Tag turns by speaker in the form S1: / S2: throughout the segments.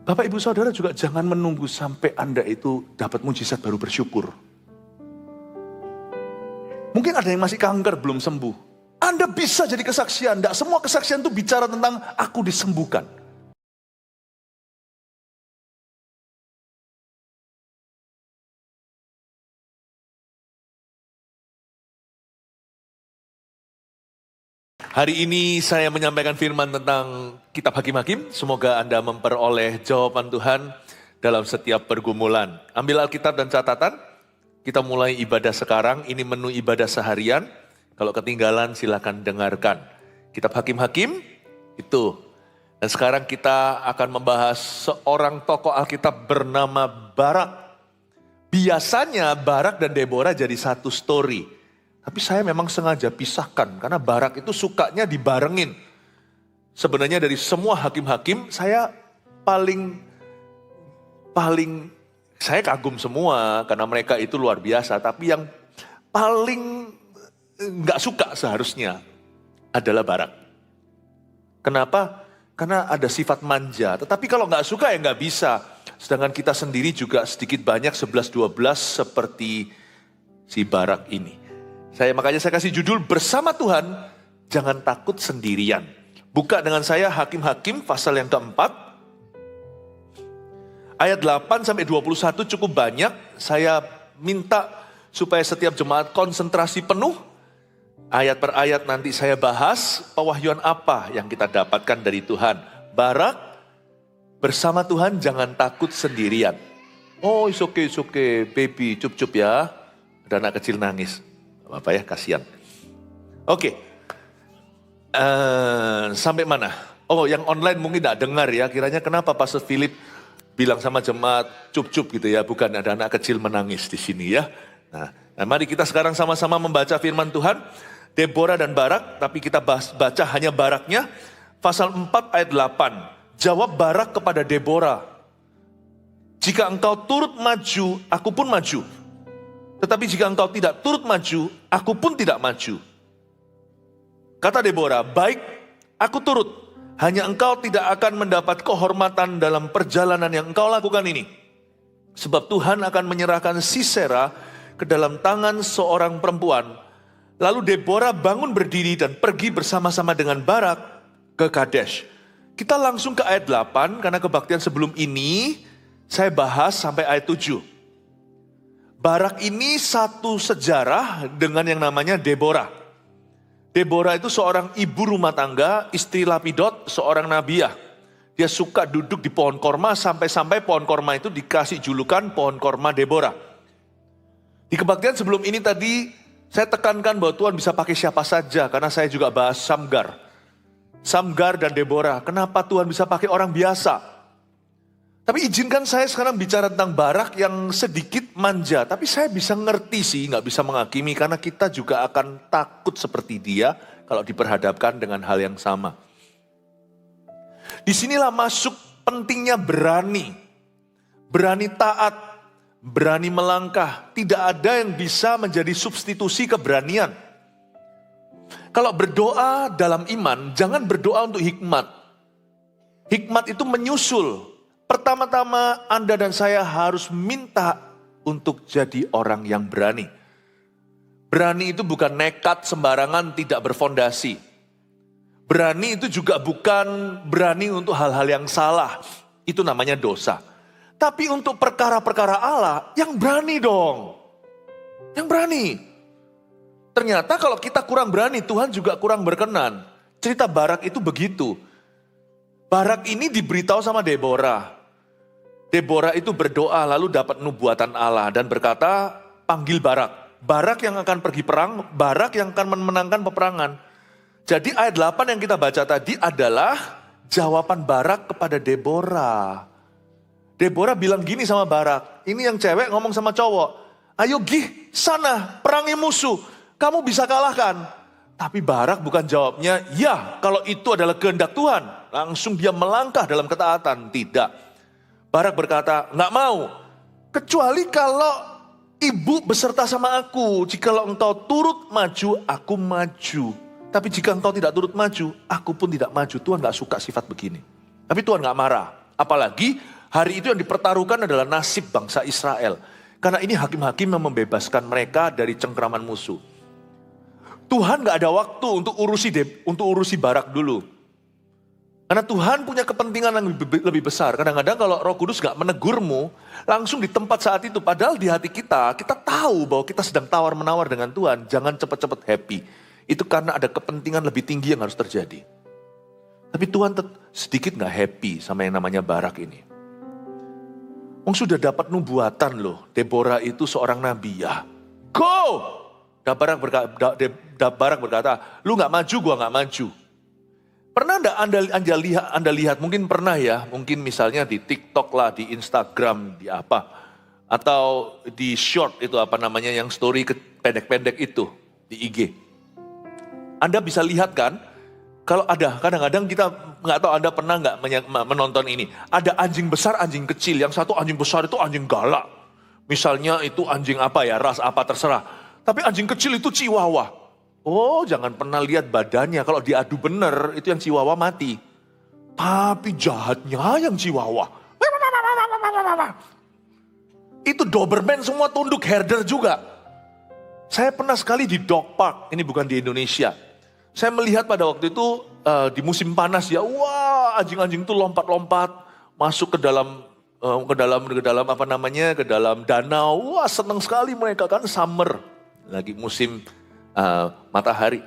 S1: Bapak Ibu Saudara juga jangan menunggu sampai Anda itu dapat mujizat baru bersyukur. Mungkin ada yang masih kanker belum sembuh. Anda bisa jadi kesaksian. Tidak semua kesaksian itu bicara tentang aku disembuhkan. Hari ini saya menyampaikan firman tentang kitab Hakim-Hakim. Semoga Anda memperoleh jawaban Tuhan dalam setiap pergumulan. Ambil Alkitab dan catatan. Kita mulai ibadah sekarang. Ini menu ibadah seharian. Kalau ketinggalan silakan dengarkan. Kitab Hakim-Hakim itu. Dan sekarang kita akan membahas seorang tokoh Alkitab bernama Barak. Biasanya Barak dan Deborah jadi satu story. Tapi saya memang sengaja pisahkan karena Barak itu sukanya dibarengin. Sebenarnya dari semua hakim-hakim saya paling saya kagum semua karena mereka itu luar biasa. Tapi yang paling nggak suka seharusnya adalah Barak. Kenapa? Karena ada sifat manja. Tetapi kalau nggak suka ya nggak bisa. Sedangkan kita sendiri juga sedikit banyak 11-12 seperti si Barak ini. Makanya saya kasih judul bersama Tuhan, jangan takut sendirian. Buka dengan saya Hakim-Hakim pasal yang keempat. Ayat 8 sampai 21 cukup banyak. Saya minta supaya setiap jemaat konsentrasi penuh. Ayat per ayat nanti saya bahas pewahyuan apa yang kita dapatkan dari Tuhan. Barak, bersama Tuhan jangan takut sendirian. Oh it's okay, baby, cup-cup ya. Ada anak kecil nangis. Apa ya, kasihan. Oke. Sampai mana? Oh, yang online mungkin tidak dengar ya. Kiranya kenapa Pastor Philip bilang sama jemaat cup-cup gitu ya. Bukan ada anak kecil menangis di sini ya. Nah, mari kita sekarang sama-sama membaca firman Tuhan. Deborah dan Barak, tapi kita baca hanya Baraknya. Pasal 4 ayat 8. Jawab Barak kepada Deborah. Jika engkau turut maju, aku pun maju. Tetapi jika engkau tidak turut maju, aku pun tidak maju. Kata Deborah, baik, aku turut. Hanya engkau tidak akan mendapat kehormatan dalam perjalanan yang engkau lakukan ini. Sebab Tuhan akan menyerahkan Sisera ke dalam tangan seorang perempuan. Lalu Deborah bangun berdiri dan pergi bersama-sama dengan Barak ke Kadesh. Kita langsung ke ayat 8, karena kebaktian sebelum ini saya bahas sampai ayat 7. Barak ini satu sejarah dengan yang namanya Deborah. Deborah itu seorang ibu rumah tangga, istri Lapidot, seorang nabiah. Dia suka duduk di pohon korma sampai-sampai pohon korma itu dikasih julukan pohon korma Deborah. Di kebaktian sebelum ini tadi saya tekankan bahwa Tuhan bisa pakai siapa saja karena saya juga bahas Samgar. Samgar dan Deborah, kenapa Tuhan bisa pakai orang biasa? Tapi izinkan saya sekarang bicara tentang Barak yang sedikit manja. Tapi saya bisa ngerti sih, nggak bisa menghakimi. Karena kita juga akan takut seperti dia kalau diperhadapkan dengan hal yang sama. Disinilah masuk pentingnya berani. Berani taat, berani melangkah. Tidak ada yang bisa menjadi substitusi keberanian. Kalau berdoa dalam iman, jangan berdoa untuk hikmat. Hikmat itu menyusul. Pertama-tama Anda dan saya harus minta untuk jadi orang yang berani. Berani itu bukan nekat sembarangan tidak berfondasi. Berani itu juga bukan berani untuk hal-hal yang salah. Itu namanya dosa. Tapi untuk perkara-perkara Allah yang berani dong. Yang berani. Ternyata kalau kita kurang berani Tuhan juga kurang berkenan. Cerita Barak itu begitu. Barak ini diberitahu sama Deborah. Deborah itu berdoa lalu dapat nubuatan Allah dan berkata, panggil Barak. Barak yang akan pergi perang, Barak yang akan memenangkan peperangan. Jadi ayat 8 yang kita baca tadi adalah jawaban Barak kepada Deborah. Deborah bilang gini sama Barak, ini yang cewek ngomong sama cowok, ayo gih sana perangi musuh, kamu bisa kalahkan. Tapi Barak bukan jawabnya, ya kalau itu adalah kehendak Tuhan. Langsung dia melangkah dalam ketaatan, tidak. Barak berkata, nggak mau, kecuali kalau ibu beserta sama aku. Jikalau engkau turut maju, aku maju. Tapi jika engkau tidak turut maju, aku pun tidak maju. Tuhan nggak suka sifat begini. Tapi Tuhan nggak marah. Apalagi Hari itu yang dipertaruhkan adalah nasib bangsa Israel. Karena ini hakim-hakim yang membebaskan mereka dari cengkraman musuh. Tuhan gak ada waktu untuk urusi Barak dulu. Karena Tuhan punya kepentingan yang lebih besar. Kadang-kadang kalau Roh Kudus gak menegurmu, langsung di tempat saat itu. Padahal di hati kita tahu bahwa kita sedang tawar-menawar dengan Tuhan. Jangan cepat-cepat happy. Itu karena ada kepentingan lebih tinggi yang harus terjadi. Tapi Tuhan sedikit gak happy sama yang namanya Barak ini. Sudah dapat nubuatan loh. Deborah itu seorang nabi ya. Go! Barak berkata, lu gak maju, gua gak maju. Pernah enggak Anda lihat, mungkin pernah ya, mungkin misalnya di TikTok lah, di Instagram, di apa. Atau di short itu apa namanya, yang story pendek-pendek itu, di IG. Anda bisa lihat kan, kalau ada, kadang-kadang kita nggak tahu Anda pernah nggak menonton ini. Ada anjing besar, anjing kecil. Yang satu anjing besar itu anjing galak. Misalnya itu anjing apa ya, ras apa terserah. Tapi anjing kecil itu chihuahua. Oh, jangan pernah lihat badannya. Kalau diadu bener, itu yang chihuahua mati. Tapi jahatnya yang chihuahua. Itu Doberman semua tunduk, herder juga. Saya pernah sekali di dog park, ini bukan di Indonesia. Saya melihat pada waktu itu di musim panas ya, wah anjing-anjing itu lompat-lompat masuk ke dalam apa namanya, ke dalam danau. Wah senang sekali mereka kan, summer, lagi musim matahari.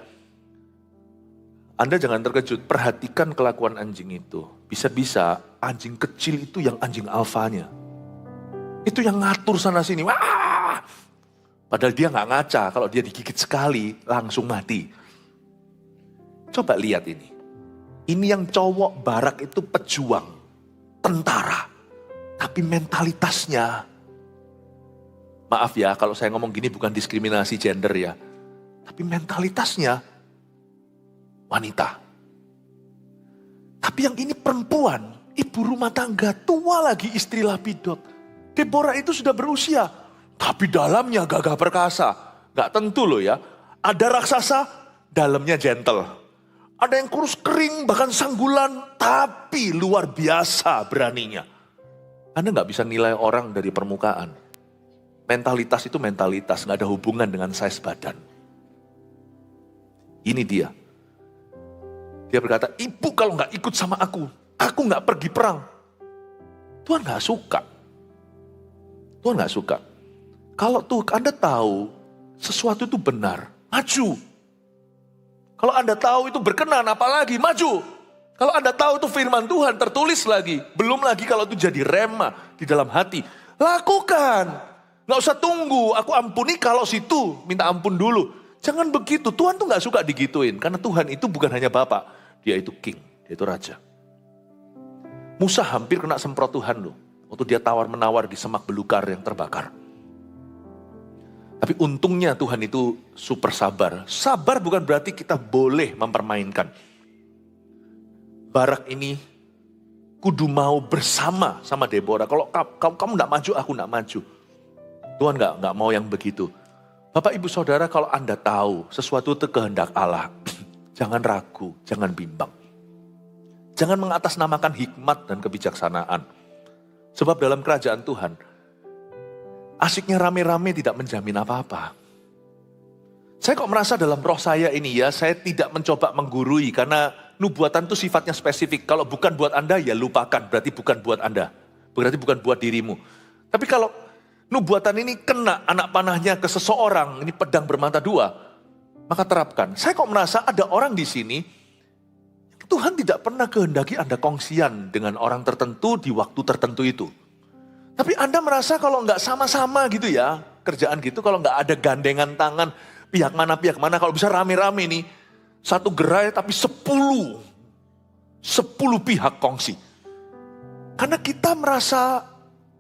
S1: Anda jangan terkejut, perhatikan kelakuan anjing itu. Bisa-bisa anjing kecil itu yang anjing alfanya. Itu yang ngatur sana sini. Wah! Padahal dia nggak ngaca, kalau dia digigit sekali langsung mati. Coba lihat ini. Ini yang cowok Barak itu pejuang, tentara. Tapi mentalitasnya, maaf ya kalau saya ngomong gini bukan diskriminasi gender ya. Tapi mentalitasnya wanita. Tapi yang ini perempuan, ibu rumah tangga, tua lagi, istri lapidot. Deborah itu sudah berusia, tapi dalamnya gagah perkasa. Gak tentu loh ya. Ada raksasa, dalamnya gentle. Ada yang kurus kering, bahkan sanggulan, tapi luar biasa beraninya. Anda gak bisa nilai orang dari permukaan. Mentalitas itu mentalitas, gak ada hubungan dengan size badan. Ini dia. Dia berkata, ibu kalau gak ikut sama aku gak pergi perang. Tuhan gak suka. Tuhan gak suka. Kalau Anda tahu sesuatu itu benar, maju. Kalau Anda tahu itu berkenan, apalagi maju. Kalau Anda tahu itu firman Tuhan tertulis lagi. Belum lagi kalau itu jadi rema di dalam hati. Lakukan. Gak usah tunggu, aku ampuni kalau situ, minta ampun dulu. Jangan begitu, Tuhan tuh gak suka digituin. Karena Tuhan itu bukan hanya Bapak, dia itu king, dia itu raja. Musa hampir kena semprot Tuhan loh. Waktu dia tawar-menawar di semak belukar yang terbakar. Tapi untungnya Tuhan itu super sabar. Sabar bukan berarti kita boleh mempermainkan. Barak ini kudu mau bersama sama Deborah. Kalau kamu gak maju, aku gak maju. Tuhan gak mau yang begitu. Bapak ibu saudara, kalau Anda tahu sesuatu itu kehendak Allah, jangan ragu, jangan bimbang. Jangan mengatasnamakan hikmat dan kebijaksanaan. Sebab dalam kerajaan Tuhan, asiknya rame-rame tidak menjamin apa-apa. Saya kok merasa dalam roh saya ini ya, saya tidak mencoba menggurui karena nubuatan itu sifatnya spesifik. Kalau bukan buat Anda ya lupakan, berarti bukan buat Anda. Berarti bukan buat dirimu. Tapi kalau nubuatan ini kena anak panahnya ke seseorang, ini pedang bermata dua, maka terapkan. Saya kok merasa ada orang di sini, Tuhan tidak pernah kehendaki Anda kongsian dengan orang tertentu di waktu tertentu itu. Tapi Anda merasa kalau nggak sama-sama gitu ya, kerjaan gitu, kalau nggak ada gandengan tangan, pihak mana, kalau bisa rame-rame nih, satu gerai tapi 10 pihak kongsi. Karena kita merasa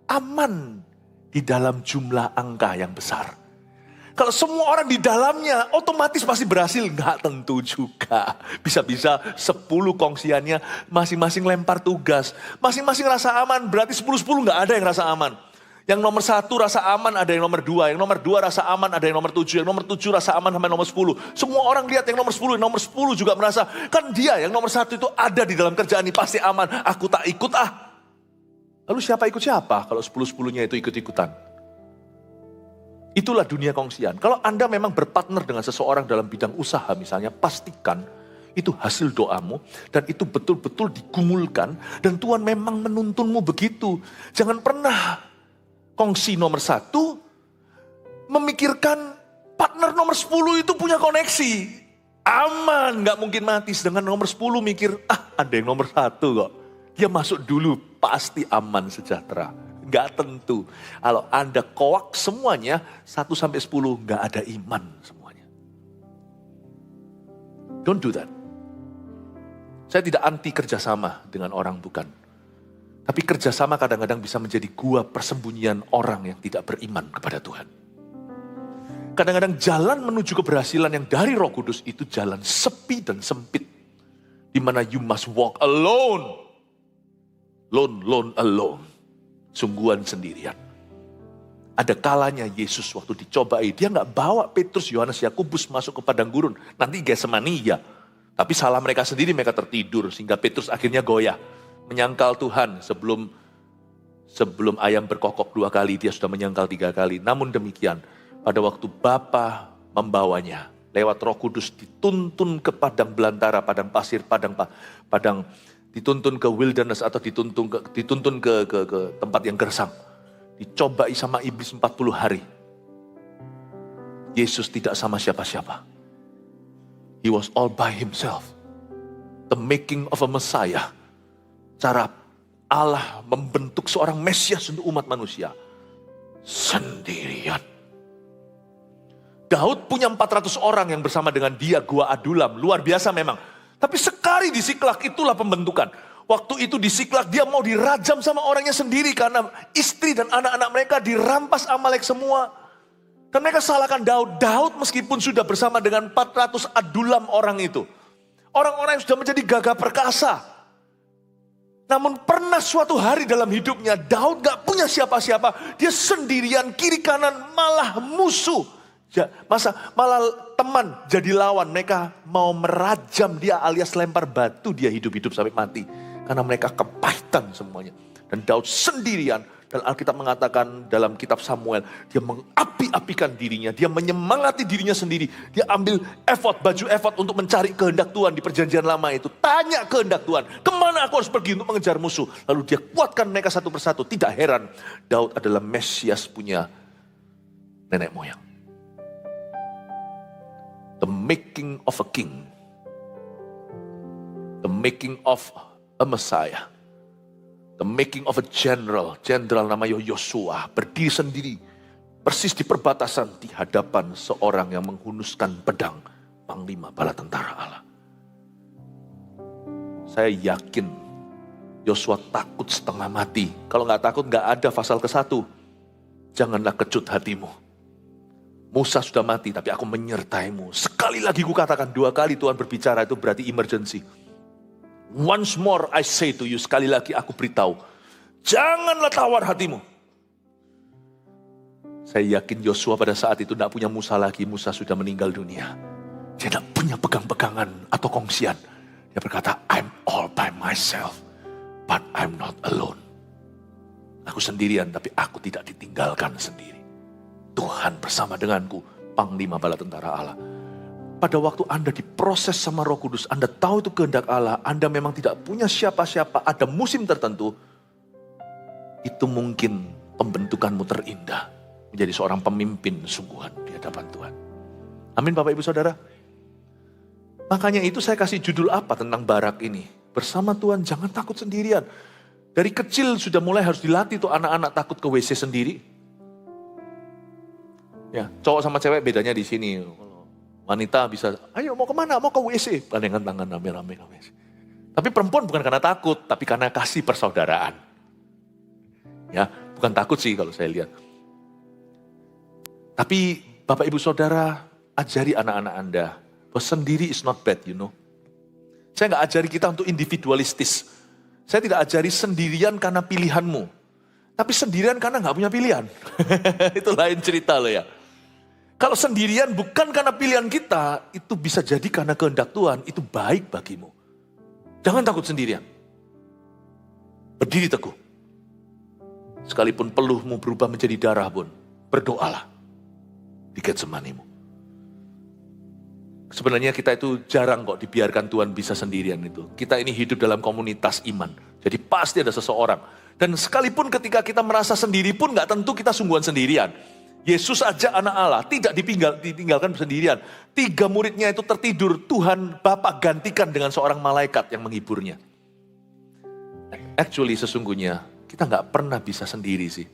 S1: aman di dalam jumlah angka yang besar. Kalau semua orang di dalamnya otomatis pasti berhasil, nggak tentu juga. Bisa-bisa 10 kongsiannya masing-masing lempar tugas. Masing-masing rasa aman, berarti 10-10 nggak ada yang rasa aman. Yang nomor 1 rasa aman, ada yang nomor 2. Yang nomor 2 rasa aman, ada yang nomor 7. Yang nomor 7 rasa aman sampai nomor 10. Semua orang lihat yang nomor 10. Yang nomor 10 juga merasa, kan dia yang nomor 1 itu ada di dalam kerjaan ini, pasti aman. Aku tak ikut ah. Lalu siapa ikut siapa kalau 10-10-nya itu ikut-ikutan? Itulah dunia kongsian. Kalau Anda memang berpartner dengan seseorang dalam bidang usaha misalnya, pastikan itu hasil doamu dan itu betul-betul digumulkan dan Tuhan memang menuntunmu begitu. Jangan pernah kongsi nomor 1 memikirkan partner nomor 10 itu punya koneksi. Aman, gak mungkin mati. Sedangkan nomor 10 mikir, ada yang nomor 1 kok. Dia masuk dulu, pasti aman sejahtera. Gak tentu. Kalau Anda koak semuanya, 1-10 gak ada iman semuanya. Don't do that. Saya tidak anti kerjasama dengan orang, bukan. Tapi kerjasama kadang-kadang bisa menjadi gua persembunyian orang yang tidak beriman kepada Tuhan. Kadang-kadang jalan menuju keberhasilan yang dari Roh Kudus itu jalan sepi dan sempit. Di mana you must walk alone. Alone. Sungguhan sendirian. Ada kalanya Yesus waktu dicobai, dia gak bawa Petrus, Yohanes, Yakobus masuk ke padang gurun. Nanti Getsemani ya. Tapi salah mereka sendiri, mereka tertidur. Sehingga Petrus akhirnya goyah. Menyangkal Tuhan sebelum ayam berkokok 2 kali, dia sudah menyangkal 3 kali. Namun demikian, pada waktu Bapa membawanya, lewat Roh Kudus dituntun ke padang belantara, padang pasir, padang dituntun ke wilderness atau dituntun ke tempat yang gersang. Dicobai sama iblis 40 hari. Yesus tidak sama siapa-siapa. He was all by himself. The making of a Messiah. Cara Allah membentuk seorang Mesias untuk umat manusia. Sendirian. Daud punya 400 orang yang bersama dengan dia, Gua Adulam. Luar biasa memang. Tapi sekali di Siklak itulah pembentukan. Waktu itu di Siklak dia mau dirajam sama orangnya sendiri. Karena istri dan anak-anak mereka dirampas Amalek semua. Dan mereka salahkan Daud. Daud meskipun sudah bersama dengan 400 adulam orang itu. Orang-orang yang sudah menjadi gagah perkasa. Namun pernah suatu hari dalam hidupnya Daud gak punya siapa-siapa. Dia sendirian, kiri kanan malah musuh. Malah teman jadi lawan. Mereka mau merajam dia alias lempar batu dia hidup-hidup sampai mati. Karena mereka kepahitan semuanya. Dan Daud sendirian. Dan Alkitab mengatakan dalam kitab Samuel, dia mengapi-apikan dirinya, dia menyemangati dirinya sendiri. Dia ambil baju efod untuk mencari kehendak Tuhan di perjanjian lama itu. Tanya kehendak Tuhan, kemana aku harus pergi untuk mengejar musuh. Lalu dia kuatkan mereka satu persatu. Tidak heran, Daud adalah Mesias punya nenek moyang. The making of a king. The making of a Messiah. The making of a general namanya Yosua, berdiri sendiri, persis di perbatasan di hadapan seorang yang menghunuskan pedang, panglima bala tentara Allah. Saya yakin Yosua takut setengah mati. Kalau nggak takut nggak ada pasal ke-1. Janganlah kecut hatimu. Musa sudah mati tapi aku menyertaimu. Sekali lagi kukatakan, 2 kali Tuhan berbicara itu berarti emergency. Once more I say to you, sekali lagi aku beritahu, janganlah tawar hatimu. Saya yakin Yosua pada saat itu tidak punya Musa lagi, Musa sudah meninggal dunia. Dia tidak punya pegang-pegangan atau kongsian. Dia berkata, I'm all by myself, but I'm not alone. Aku sendirian, tapi aku tidak ditinggalkan sendiri. Tuhan bersama denganku, panglima bala tentara Allah. Pada waktu Anda diproses sama Roh Kudus, Anda tahu itu kehendak Allah, Anda memang tidak punya siapa-siapa, ada musim tertentu, itu mungkin pembentukanmu terindah, menjadi seorang pemimpin sungguhan di hadapan Tuhan. Amin Bapak Ibu Saudara. Makanya itu saya kasih judul apa tentang Barak ini. Bersama Tuhan jangan takut sendirian. Dari kecil sudah mulai harus dilatih tuh anak-anak takut ke WC sendiri. Ya, cowok sama cewek bedanya di sini. Wanita bisa, ayo mau kemana? Mau ke WC. Gandengan tangan, rame-rame ke WC. Tapi perempuan bukan karena takut, tapi karena kasih persaudaraan. Ya, bukan takut sih kalau saya lihat. Tapi Bapak Ibu Saudara, ajari anak-anak Anda, bahwa sendiri is not bad, you know. Saya nggak ajari kita untuk individualistis. Saya tidak ajari sendirian karena pilihanmu. Tapi sendirian karena nggak punya pilihan. Itu lain cerita loh ya. Kalau sendirian bukan karena pilihan kita, itu bisa jadi karena kehendak Tuhan, itu baik bagimu. Jangan takut sendirian. Berdiri teguh. Sekalipun peluhmu berubah menjadi darah pun, berdoalah di Getsemanimu. Sebenarnya kita itu jarang kok dibiarkan Tuhan bisa sendirian itu. Kita ini hidup dalam komunitas iman. Jadi pasti ada seseorang. Dan sekalipun ketika kita merasa sendiri pun gak tentu kita sungguhan sendirian. Yesus aja anak Allah, tidak ditinggalkan sendirian. 3 muridnya itu tertidur, Tuhan Bapa gantikan dengan seorang malaikat yang menghiburnya. Actually sesungguhnya kita gak pernah bisa sendiri sih.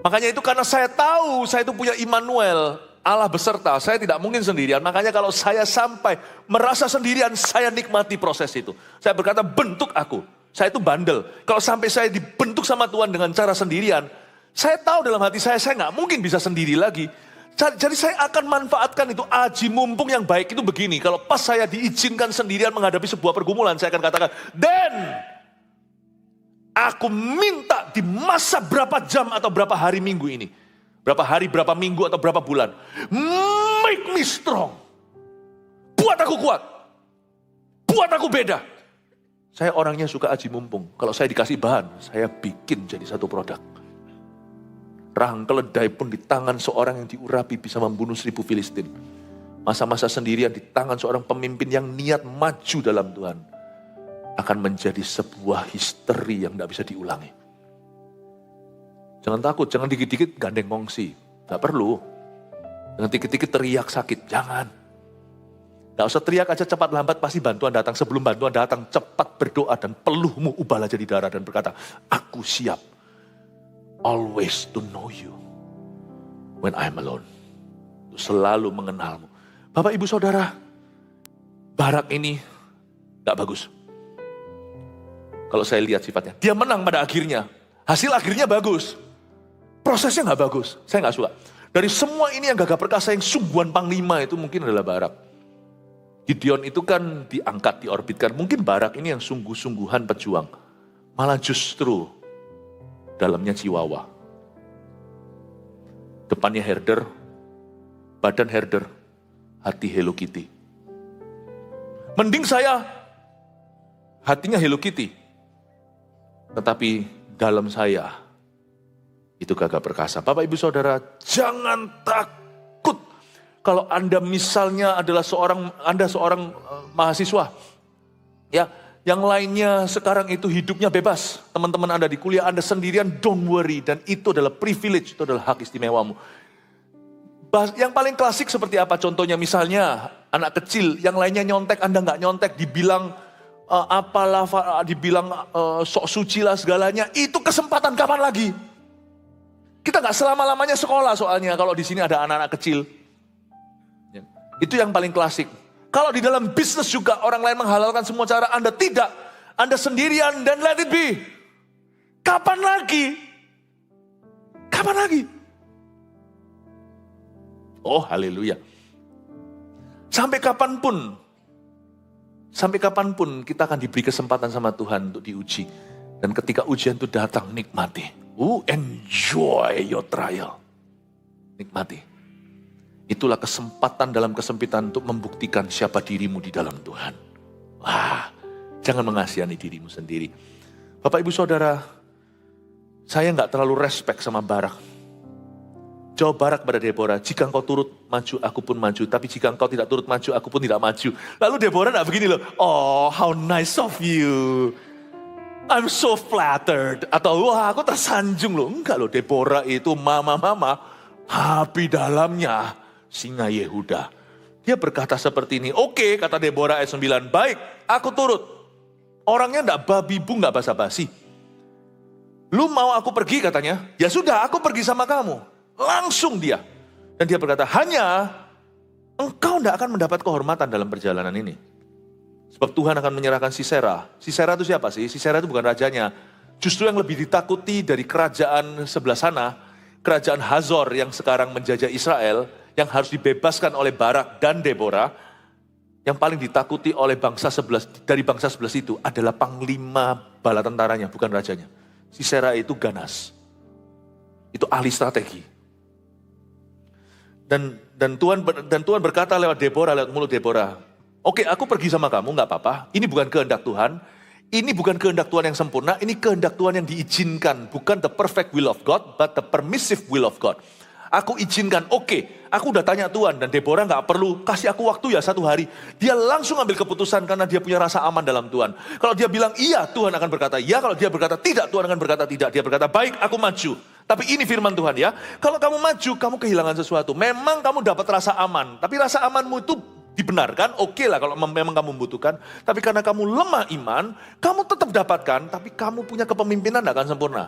S1: Makanya itu karena saya tahu saya itu punya Immanuel, Allah beserta, saya tidak mungkin sendirian. Makanya kalau saya sampai merasa sendirian, saya nikmati proses itu. Saya berkata, bentuk aku. Saya itu bandel. Kalau sampai saya dibentuk sama Tuhan dengan cara sendirian, saya tahu dalam hati saya nggak mungkin bisa sendiri lagi. Jadi saya akan manfaatkan itu. Aji mumpung yang baik itu begini. Kalau pas saya diizinkan sendirian menghadapi sebuah pergumulan, saya akan katakan, Dan, aku minta di masa berapa jam atau berapa hari minggu ini, berapa hari, berapa minggu, atau berapa bulan. Make me strong. Buat aku kuat. Buat aku beda. Saya orangnya suka aji mumpung. Kalau saya dikasih bahan, saya bikin jadi satu produk. Rahang keledai pun di tangan seorang yang diurapi bisa membunuh 1000 Filistin. Masa-masa sendirian di tangan seorang pemimpin yang niat maju dalam Tuhan akan menjadi sebuah histeri yang tidak bisa diulangi. Jangan takut, jangan dikit-dikit gandeng kongsi. Gak perlu. Jangan dikit-dikit teriak sakit, jangan. Gak usah teriak aja cepat lambat, pasti bantuan datang. Sebelum bantuan datang, cepat berdoa dan peluhmu ubahlah jadi darah dan berkata, aku siap. Always to know you when I'm alone. Selalu mengenalmu. Bapak, Ibu, Saudara, Barak ini gak bagus. Kalau saya lihat sifatnya, dia menang pada akhirnya. Hasil akhirnya bagus. Prosesnya gak bagus, saya gak suka. Dari semua ini yang gagah perkasa, yang sungguhan panglima itu mungkin adalah Barak. Gideon itu kan diangkat, diorbitkan. Mungkin Barak ini yang sungguh-sungguhan pejuang. Malah justru dalamnya Chihuahua. Depannya herder, badan herder, hati Hello Kitty. Mending saya hatinya Hello Kitty. Tetapi dalam saya itu gagah perkasa. Bapak, Ibu, Saudara, jangan takut. Kalau Anda misalnya adalah Anda seorang mahasiswa, ya, yang lainnya sekarang itu hidupnya bebas. Teman-teman Anda di kuliah, Anda sendirian, don't worry. Dan itu adalah privilege, itu adalah hak istimewamu. Yang paling klasik seperti apa contohnya? Misalnya anak kecil, yang lainnya nyontek, Anda nggak nyontek, dibilang dibilang sok suci lah segalanya. Itu kesempatan kapan lagi? Kita nggak selama-lamanya sekolah soalnya kalau di sini ada anak-anak kecil. Itu yang paling klasik. Kalau di dalam bisnis juga orang lain menghalalkan semua cara, Anda tidak. Anda sendirian dan let it be. Kapan lagi? Kapan lagi? Oh, haleluya. Sampai kapanpun kita akan diberi kesempatan sama Tuhan untuk diuji. Dan ketika ujian itu datang, nikmati. Enjoy your trial. Nikmati. Itulah kesempatan dalam kesempitan untuk membuktikan siapa dirimu di dalam Tuhan. Wah, jangan mengasihani dirimu sendiri. Bapak, Ibu, Saudara, saya nggak terlalu respect sama Barak. Jawab Barak pada Deborah, jika engkau turut maju, aku pun maju. Tapi jika engkau tidak turut maju, aku pun tidak maju. Lalu Deborah nggak begini loh, oh how nice of you. I'm so flattered. Atau wah aku tersanjung loh. Enggak loh, Deborah itu mama-mama. Tapi dalamnya singa Yehuda. Dia berkata seperti ini. Oke, kata Deborah ayat 9. Baik, aku turut. Orangnya enggak babi bu, enggak basa-basi. Lu mau aku pergi katanya. Ya sudah, aku pergi sama kamu. Langsung dia. Dan dia berkata, hanya engkau enggak akan mendapat kehormatan dalam perjalanan ini. Sebab Tuhan akan menyerahkan Sisera. Sisera itu siapa sih? Sisera itu bukan rajanya. Justru yang lebih ditakuti dari kerajaan sebelah sana, kerajaan Hazor yang sekarang menjajah Israel, yang harus dibebaskan oleh Barak dan Deborah, yang paling ditakuti oleh bangsa dari bangsa sebelah itu adalah panglima bala tentaranya, bukan rajanya. Sisera itu ganas. Itu ahli strategi. Dan Tuhan berkata lewat Deborah, lewat mulut Deborah, oke, aku pergi sama kamu, gak apa-apa. Ini bukan kehendak Tuhan. Ini bukan kehendak Tuhan yang sempurna, ini kehendak Tuhan yang diizinkan. Bukan the perfect will of God, but the permissive will of God. Aku izinkan, oke, aku udah tanya Tuhan, dan Deborah gak perlu kasih aku waktu ya 1 hari. Dia langsung ambil keputusan karena dia punya rasa aman dalam Tuhan. Kalau dia bilang iya, Tuhan akan berkata iya. Kalau dia berkata tidak, Tuhan akan berkata tidak. Dia berkata, baik, aku maju. Tapi ini firman Tuhan ya, kalau kamu maju, kamu kehilangan sesuatu. Memang kamu dapat rasa aman, tapi rasa amanmu itu dibenarkan, oke lah kalau memang kamu membutuhkan. Tapi karena kamu lemah iman, kamu tetap dapatkan, tapi kamu punya kepemimpinan tidak akan sempurna.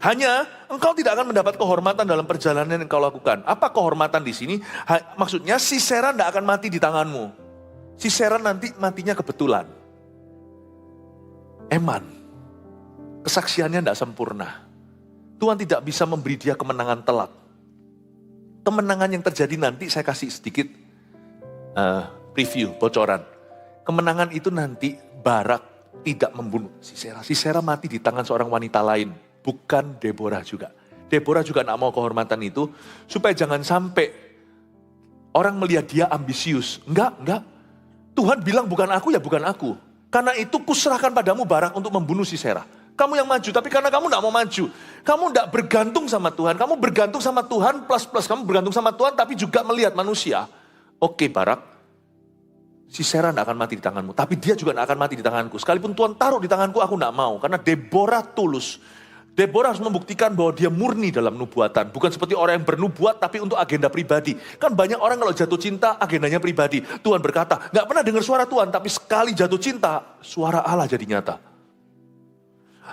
S1: Hanya engkau tidak akan mendapat kehormatan dalam perjalanan yang kau lakukan. Apa kehormatan di sini? Maksudnya Sisera tidak akan mati di tanganmu. Sisera nanti matinya kebetulan. Eman, kesaksiannya tidak sempurna. Tuhan tidak bisa memberi dia kemenangan telak. Kemenangan yang terjadi nanti saya kasih sedikit preview, bocoran. Kemenangan itu nanti Barak tidak membunuh Sisera. Sisera mati di tangan seorang wanita lain, bukan Deborah juga. Deborah juga tidak mau kehormatan itu, supaya jangan sampai orang melihat dia ambisius. Enggak. Tuhan bilang bukan aku ya bukan aku. Karena itu kuserahkan padamu Barak untuk membunuh Sisera. Kamu yang maju, tapi karena kamu tidak mau maju. Kamu tidak bergantung sama Tuhan, kamu bergantung sama Tuhan plus kamu bergantung sama Tuhan tapi juga melihat manusia. Oke Barak, Sisera tidak akan mati di tanganmu, tapi dia juga tidak akan mati di tanganku. Sekalipun Tuhan taruh di tanganku, aku tidak mau. Karena Deborah tulus. Deborah harus membuktikan bahwa dia murni dalam nubuatan. Bukan seperti orang yang bernubuat tapi untuk agenda pribadi. Kan banyak orang kalau jatuh cinta agendanya pribadi. Tuhan berkata, gak pernah dengar suara Tuhan, tapi sekali jatuh cinta, suara Allah jadi nyata.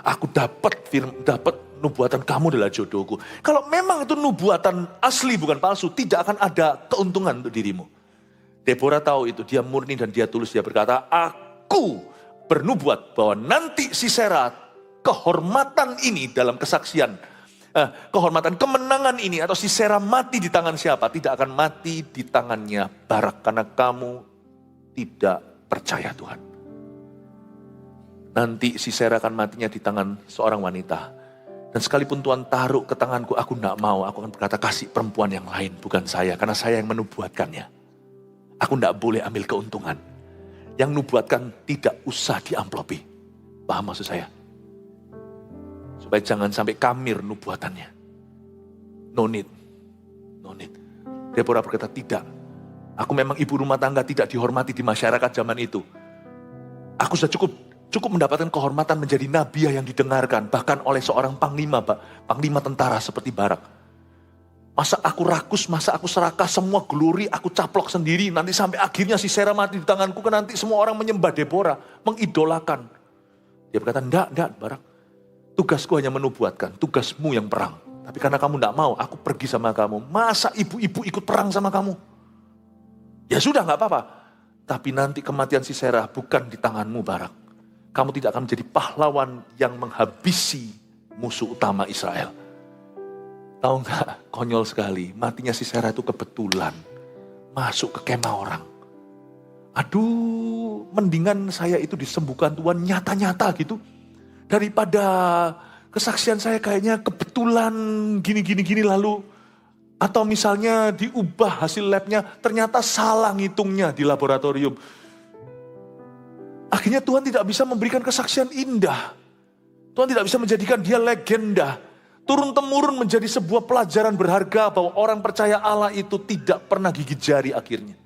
S1: Aku dapat nubuatan kamu adalah jodohku. Kalau memang itu nubuatan asli bukan palsu, tidak akan ada keuntungan untuk dirimu. Deborah tahu itu, dia murni dan dia tulus. Dia berkata, aku bernubuat bahwa nanti Sisera, kehormatan ini dalam kesaksian, kehormatan kemenangan ini, atau Sisera mati di tangan siapa, tidak akan mati di tangannya Barak. Karena kamu tidak percaya Tuhan. Nanti Sisera akan matinya di tangan seorang wanita. Dan sekalipun Tuhan taruh ke tanganku, aku tidak mau. Aku akan berkata, kasih perempuan yang lain, bukan saya. Karena saya yang menubuatkannya. Aku tidak boleh ambil keuntungan. Yang nubuatkan tidak usah diamplopi. Paham maksud saya? Supaya jangan sampai kamir nubuatannya. No need. Deborah berkata, tidak. Aku memang ibu rumah tangga, tidak dihormati di masyarakat zaman itu. Aku sudah cukup mendapatkan kehormatan menjadi nabi yang didengarkan. Bahkan oleh seorang panglima tentara seperti Barak. Masa aku rakus, masa aku serakah, semua glory aku caplok sendiri. Nanti sampai akhirnya Sisera mati di tanganku, kan nanti semua orang menyembah Deborah, mengidolakan. Dia berkata, enggak Barak. Tugasku hanya menubuatkan, tugasmu yang perang. Tapi karena kamu enggak mau, aku pergi sama kamu. Masa ibu-ibu ikut perang sama kamu? Ya sudah, enggak apa-apa. Tapi nanti kematian Sisera bukan di tanganmu Barak. Kamu tidak akan menjadi pahlawan yang menghabisi musuh utama Israel. Tahu nggak, konyol sekali, matinya Sisera itu kebetulan masuk ke kemah orang. Aduh, mendingan saya itu disembuhkan Tuhan nyata-nyata gitu. Daripada kesaksian saya kayaknya kebetulan gini lalu. Atau misalnya diubah hasil labnya, ternyata salah ngitungnya di laboratorium. Akhirnya Tuhan tidak bisa memberikan kesaksian indah. Tuhan tidak bisa menjadikan dia legenda. Turun-temurun menjadi sebuah pelajaran berharga bahwa orang percaya Allah itu tidak pernah gigit jari akhirnya.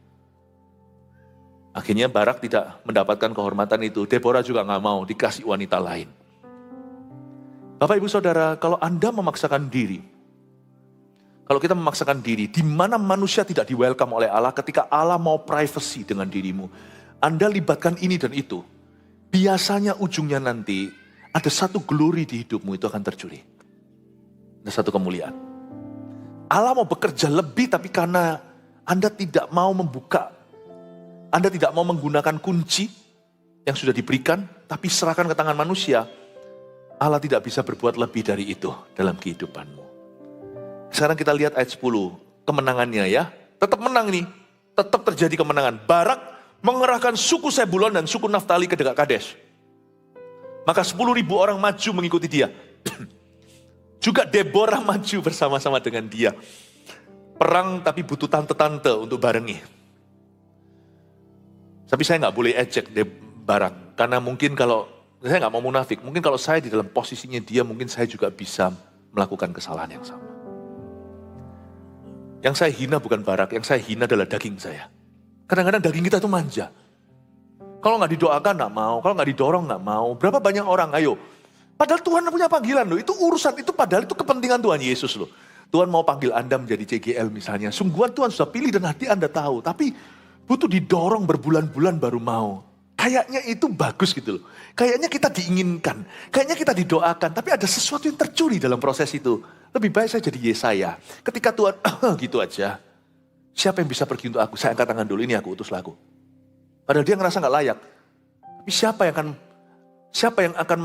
S1: Akhirnya Barak tidak mendapatkan kehormatan itu. Deborah juga gak mau dikasih wanita lain. Bapak ibu saudara, kalau Anda memaksakan diri, kalau kita memaksakan diri, di mana manusia tidak di welcome oleh Allah, ketika Allah mau privacy dengan dirimu, Anda libatkan ini dan itu, biasanya ujungnya nanti ada satu glory di hidupmu itu akan tercuri. Ada satu kemuliaan. Allah mau bekerja lebih, tapi karena Anda tidak mau membuka, Anda tidak mau menggunakan kunci yang sudah diberikan, tapi serahkan ke tangan manusia, Allah tidak bisa berbuat lebih dari itu dalam kehidupanmu. Sekarang kita lihat ayat 10, kemenangannya ya. Tetap menang nih, tetap terjadi kemenangan. Barak mengerahkan suku Sebulon dan suku Naftali ke dekat Kades. Maka 10.000 orang maju mengikuti dia. Juga Deborah maju bersama-sama dengan dia. Perang tapi butuh tante-tante untuk barengi. Tapi saya nggak boleh ejek Barak. Karena mungkin kalau saya nggak mau munafik, mungkin kalau saya di dalam posisinya dia, mungkin saya juga bisa melakukan kesalahan yang sama. Yang saya hina bukan Barak, yang saya hina adalah daging saya. Kadang-kadang daging kita itu manja. Kalau nggak didoakan nggak mau, kalau nggak didorong nggak mau. Berapa banyak orang, ayo. Padahal Tuhan punya panggilan loh, itu urusan, itu padahal itu kepentingan Tuhan Yesus loh. Tuhan mau panggil Anda menjadi CGL misalnya. Sungguhan Tuhan sudah pilih dan hati Anda tahu. Tapi butuh didorong berbulan-bulan baru mau. Kayaknya itu bagus gitu loh. Kayaknya kita diinginkan. Kayaknya kita didoakan. Tapi ada sesuatu yang tercuri dalam proses itu. Lebih baik saya jadi Yesaya. Ketika Tuhan gitu aja. Siapa yang bisa pergi untuk aku? Saya angkat tangan dulu, ini aku utuslah aku. Padahal dia ngerasa gak layak. Tapi siapa yang akan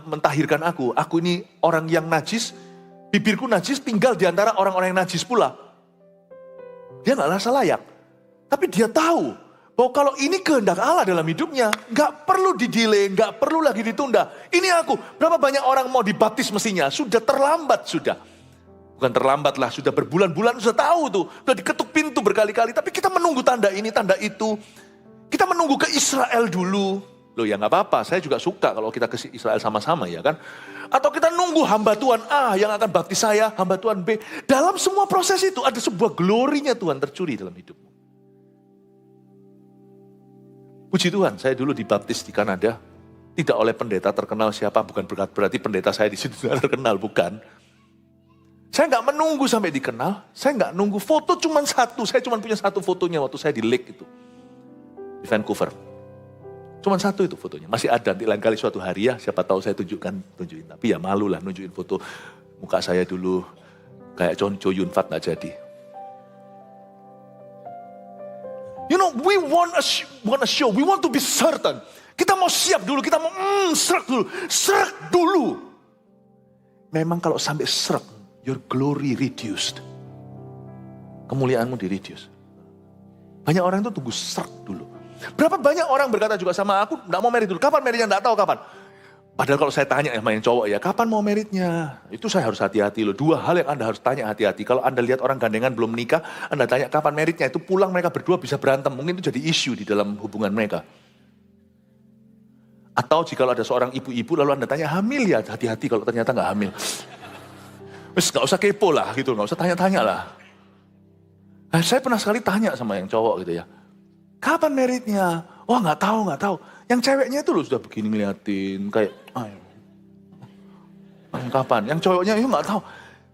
S1: mentahirkan aku? Aku ini orang yang najis. Bibirku najis, tinggal di antara orang-orang yang najis pula. Dia gak rasa layak. Tapi dia tahu bahwa kalau ini kehendak Allah dalam hidupnya, gak perlu didelay, gak perlu lagi ditunda. Ini aku. Berapa banyak orang mau dibaptis mestinya? Sudah terlambat sudah. Bukan terlambat lah, sudah berbulan-bulan sudah tahu tuh. Sudah diketuk pintu berkali-kali. Tapi kita menunggu tanda ini, tanda itu. Kita menunggu ke Israel dulu. Loh ya gak apa-apa, saya juga suka kalau kita ke Israel sama-sama ya kan. Atau kita nunggu hamba Tuhan A yang akan baptis saya, hamba Tuhan B. Dalam semua proses itu ada sebuah glorinya Tuhan tercuri dalam hidupmu. Puji Tuhan, saya dulu dibaptis di Kanada. Tidak oleh pendeta terkenal siapa, bukan berarti pendeta saya di situ terkenal, bukan. Saya nggak menunggu sampai dikenal, saya nggak nunggu foto cuma satu. Saya cuma punya satu fotonya waktu saya di Lake itu. Di Vancouver. Cuman satu itu fotonya, masih ada, nanti lain kali suatu hari ya, siapa tahu saya tunjukin. Tapi ya malu lah nunjukin foto muka saya dulu, kayak Cho Yun Fat gak jadi. You know, we want a show, we want to be certain. Kita mau siap dulu, kita mau serak dulu. Memang kalau sampai serak, your glory reduced. Kemuliaanmu di-reduce. Banyak orang itu tunggu serak dulu. Berapa banyak orang berkata juga sama aku, enggak mau merit dulu. Kapan meritnya? Enggak tahu kapan. Padahal kalau saya tanya sama yang cowok ya, kapan mau meritnya? Itu saya harus hati-hati loh. Dua hal yang Anda harus tanya hati-hati. Kalau Anda lihat orang gandengan belum menikah, Anda tanya kapan meritnya, itu pulang mereka berdua bisa berantem. Mungkin itu jadi isu di dalam hubungan mereka. Atau jika ada seorang ibu-ibu lalu Anda tanya hamil ya, hati-hati kalau ternyata enggak hamil. Wes enggak usah kepo lah gitu, enggak usah tanya-tanya lah. Nah, saya pernah sekali tanya sama yang cowok gitu ya. Kapan meritnya? Oh nggak tahu. Yang ceweknya itu loh sudah begini ngeliatin kayak, kapan? Yang cowoknya itu nggak tahu.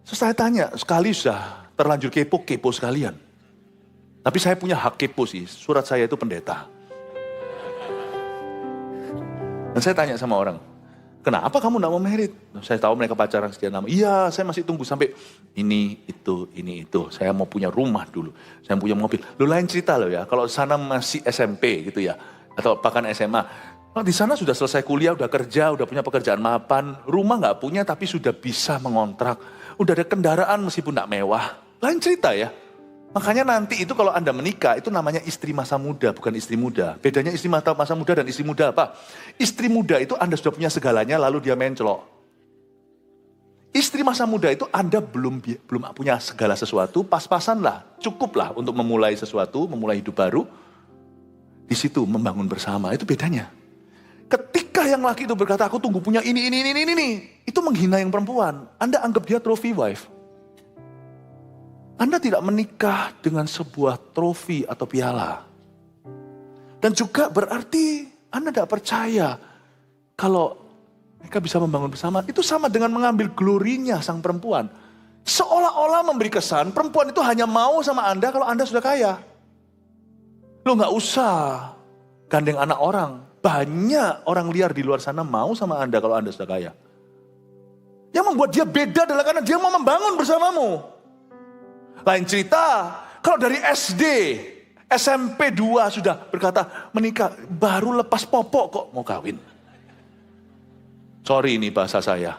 S1: Terus saya tanya, sekali sudah terlanjur kepo sekalian. Tapi saya punya hak kepo sih, surat saya itu pendeta. Dan saya tanya sama orang, kenapa kamu nggak mau merit? Saya tahu mereka pacaran sekian lama. Iya, saya masih tunggu sampai ini itu. Saya mau punya rumah dulu. Saya punya mobil. Lu lain cerita loh ya. Kalau sana masih SMP gitu ya. Atau bahkan SMA. Nah, di sana sudah selesai kuliah, udah kerja, udah punya pekerjaan mapan. Rumah nggak punya tapi sudah bisa mengontrak. Udah ada kendaraan meskipun nggak mewah. Lain cerita ya. Makanya nanti itu kalau Anda menikah, itu namanya istri masa muda, bukan istri muda. Bedanya istri masa muda dan istri muda apa? Istri muda itu Anda sudah punya segalanya, lalu dia mencelok. Istri masa muda itu Anda belum punya segala sesuatu, pas-pasan lah, cukup lah untuk memulai sesuatu, memulai hidup baru. Di situ membangun bersama, itu bedanya. Ketika yang laki itu berkata, aku tunggu punya ini, itu menghina yang perempuan. Anda anggap dia trophy wife. Anda tidak menikah dengan sebuah trofi atau piala. Dan juga berarti Anda tidak percaya kalau mereka bisa membangun bersama. Itu sama dengan mengambil glorinya sang perempuan. Seolah-olah memberi kesan perempuan itu hanya mau sama Anda kalau Anda sudah kaya. Lo gak usah gandeng anak orang. Banyak orang liar di luar sana mau sama Anda kalau Anda sudah kaya. Yang membuat dia beda adalah karena dia mau membangun bersamamu. Lain cerita, kalau dari SD, SMP 2 sudah berkata menikah, baru lepas popok kok mau kawin. Sorry ini bahasa saya.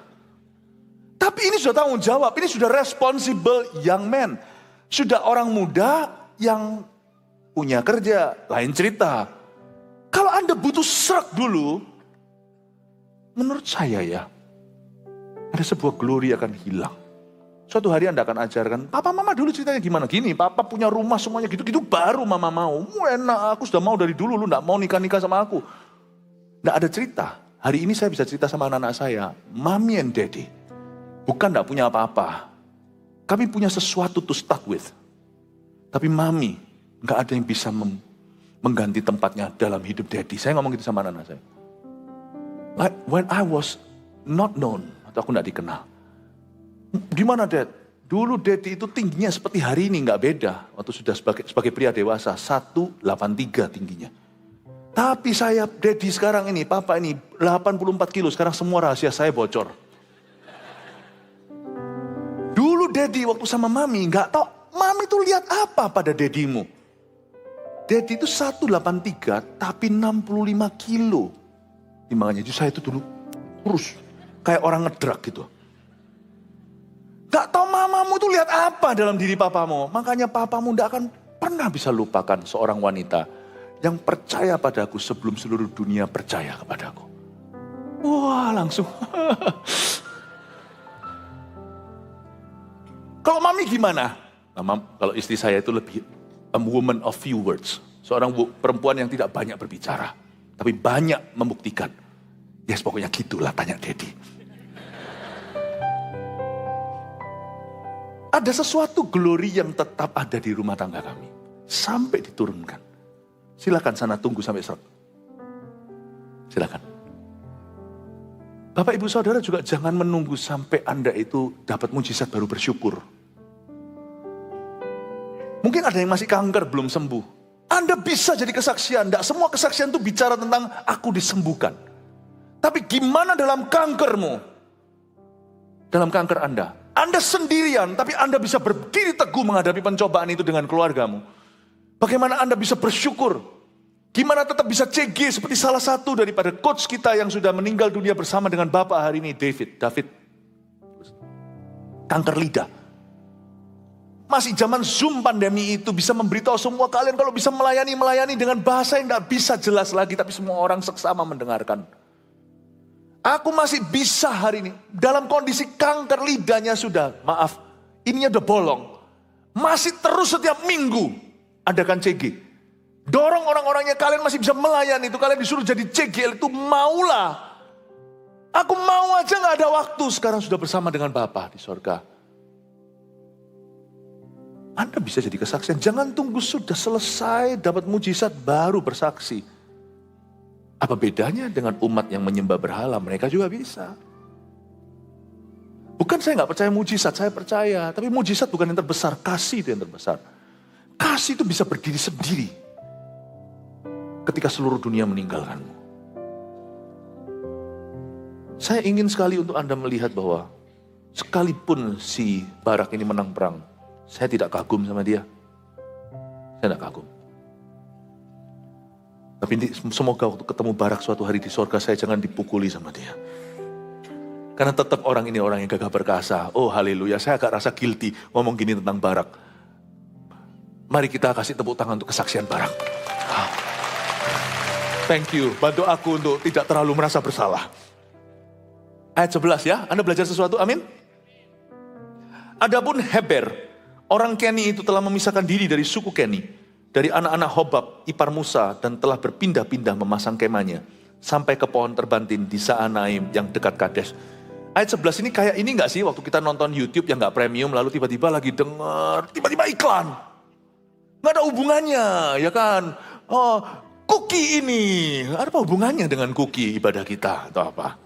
S1: Tapi ini sudah tanggung jawab, ini sudah responsible young man. Sudah orang muda yang punya kerja, lain cerita. Kalau Anda butuh serak dulu, menurut saya ya, ada sebuah glory akan hilang. Suatu hari Anda akan ajarkan, papa mama dulu ceritanya gimana? Gini, papa punya rumah semuanya gitu-gitu baru mama mau. Enak, aku sudah mau dari dulu, lu gak mau nikah-nikah sama aku. Gak ada cerita.
S2: Hari ini saya bisa cerita sama anak-anak saya, Mommy and Daddy, bukan gak punya apa-apa. Kami punya sesuatu to start with. Tapi Mami, gak ada yang bisa mengganti tempatnya dalam hidup Daddy. Saya ngomong gitu sama anak-anak saya. Like when I was not known, atau aku gak dikenal. Gimana Dad? Dulu Daddy itu tingginya seperti hari ini, gak beda. Waktu sudah sebagai pria dewasa, 183 tingginya. Tapi saya, Daddy sekarang ini, Papa ini 84 kilo, sekarang semua rahasia saya bocor. Dulu Daddy waktu sama Mami, gak tahu Mami tuh lihat apa pada Daddymu. Daddy itu 183 tapi 65 kilo. Timbangannya, jadi saya itu dulu kurus, kayak orang ngedrak gitu. Gak tahu mamamu tuh lihat apa dalam diri papamu. Makanya papamu gak akan pernah bisa lupakan seorang wanita yang percaya padaku sebelum seluruh dunia percaya kepadaku. Wah, langsung. Kalau Mami gimana? Nah, kalau istri saya itu lebih a woman of few words. Seorang perempuan yang tidak banyak berbicara, tapi banyak membuktikan. Yes, pokoknya gitulah, tanya Daddy. Ada sesuatu glory yang tetap ada di rumah tangga kami. Sampai diturunkan. Silakan sana tunggu sampai seret. Silakan. Bapak ibu saudara juga jangan menunggu sampai Anda itu dapat mujizat baru bersyukur. Mungkin ada yang masih kanker belum sembuh. Anda bisa jadi kesaksian. Tidak semua kesaksian itu bicara tentang aku disembuhkan. Tapi gimana dalam kankermu? Dalam kanker Anda. Anda sendirian, tapi Anda bisa berdiri teguh menghadapi pencobaan itu dengan keluargamu. Bagaimana Anda bisa bersyukur? Gimana tetap bisa CG seperti salah satu daripada coach kita yang sudah meninggal dunia bersama dengan Bapak hari ini, David. Kanker lidah. Masih zaman Zoom pandemi itu bisa memberitahu semua kalian kalau bisa melayani dengan bahasa yang tidak bisa jelas lagi, tapi semua orang seksama mendengarkan. Aku masih bisa hari ini, dalam kondisi kanker lidahnya sudah, maaf, ininya udah bolong. Masih terus setiap minggu adakan CG. Dorong orang-orangnya, kalian masih bisa melayani itu, kalian disuruh jadi CG, itu maulah. Aku mau aja gak ada waktu, sekarang sudah bersama dengan Bapa di sorga. Anda bisa jadi kesaksian, jangan tunggu sudah selesai, dapat mujizat baru bersaksi. Apa bedanya dengan umat yang menyembah berhala? Mereka juga bisa. Bukan saya gak percaya mujizat, saya percaya. Tapi mujizat bukan yang terbesar, kasih itu yang terbesar. Kasih itu bisa berdiri sendiri. Ketika seluruh dunia meninggalkanmu. Saya ingin sekali untuk Anda melihat bahwa sekalipun si Barak ini menang perang, saya tidak kagum sama dia. Saya tidak kagum. Tapi semoga waktu ketemu Barak suatu hari di sorga, saya jangan dipukuli sama dia. Karena tetap orang ini orang yang gagah perkasa. Oh haleluya, saya agak rasa guilty ngomong gini tentang Barak. Mari kita kasih tepuk tangan untuk kesaksian Barak. Thank you, bantu aku untuk tidak terlalu merasa bersalah. Ayat 11 ya, Anda belajar sesuatu, amin? Adapun Heber, orang Keni itu telah memisahkan diri dari suku Keni. Dari anak-anak Hobab, ipar Musa, dan telah berpindah-pindah memasang kemahnya. Sampai ke pohon terbantin di Saanaim yang dekat Kades. Ayat 11 ini kayak ini gak sih waktu kita nonton YouTube yang gak premium, lalu tiba-tiba lagi dengar, tiba-tiba iklan. Gak ada hubungannya, ya kan? Oh, cookie ini, ada apa hubungannya dengan cookie ibadah kita atau apa?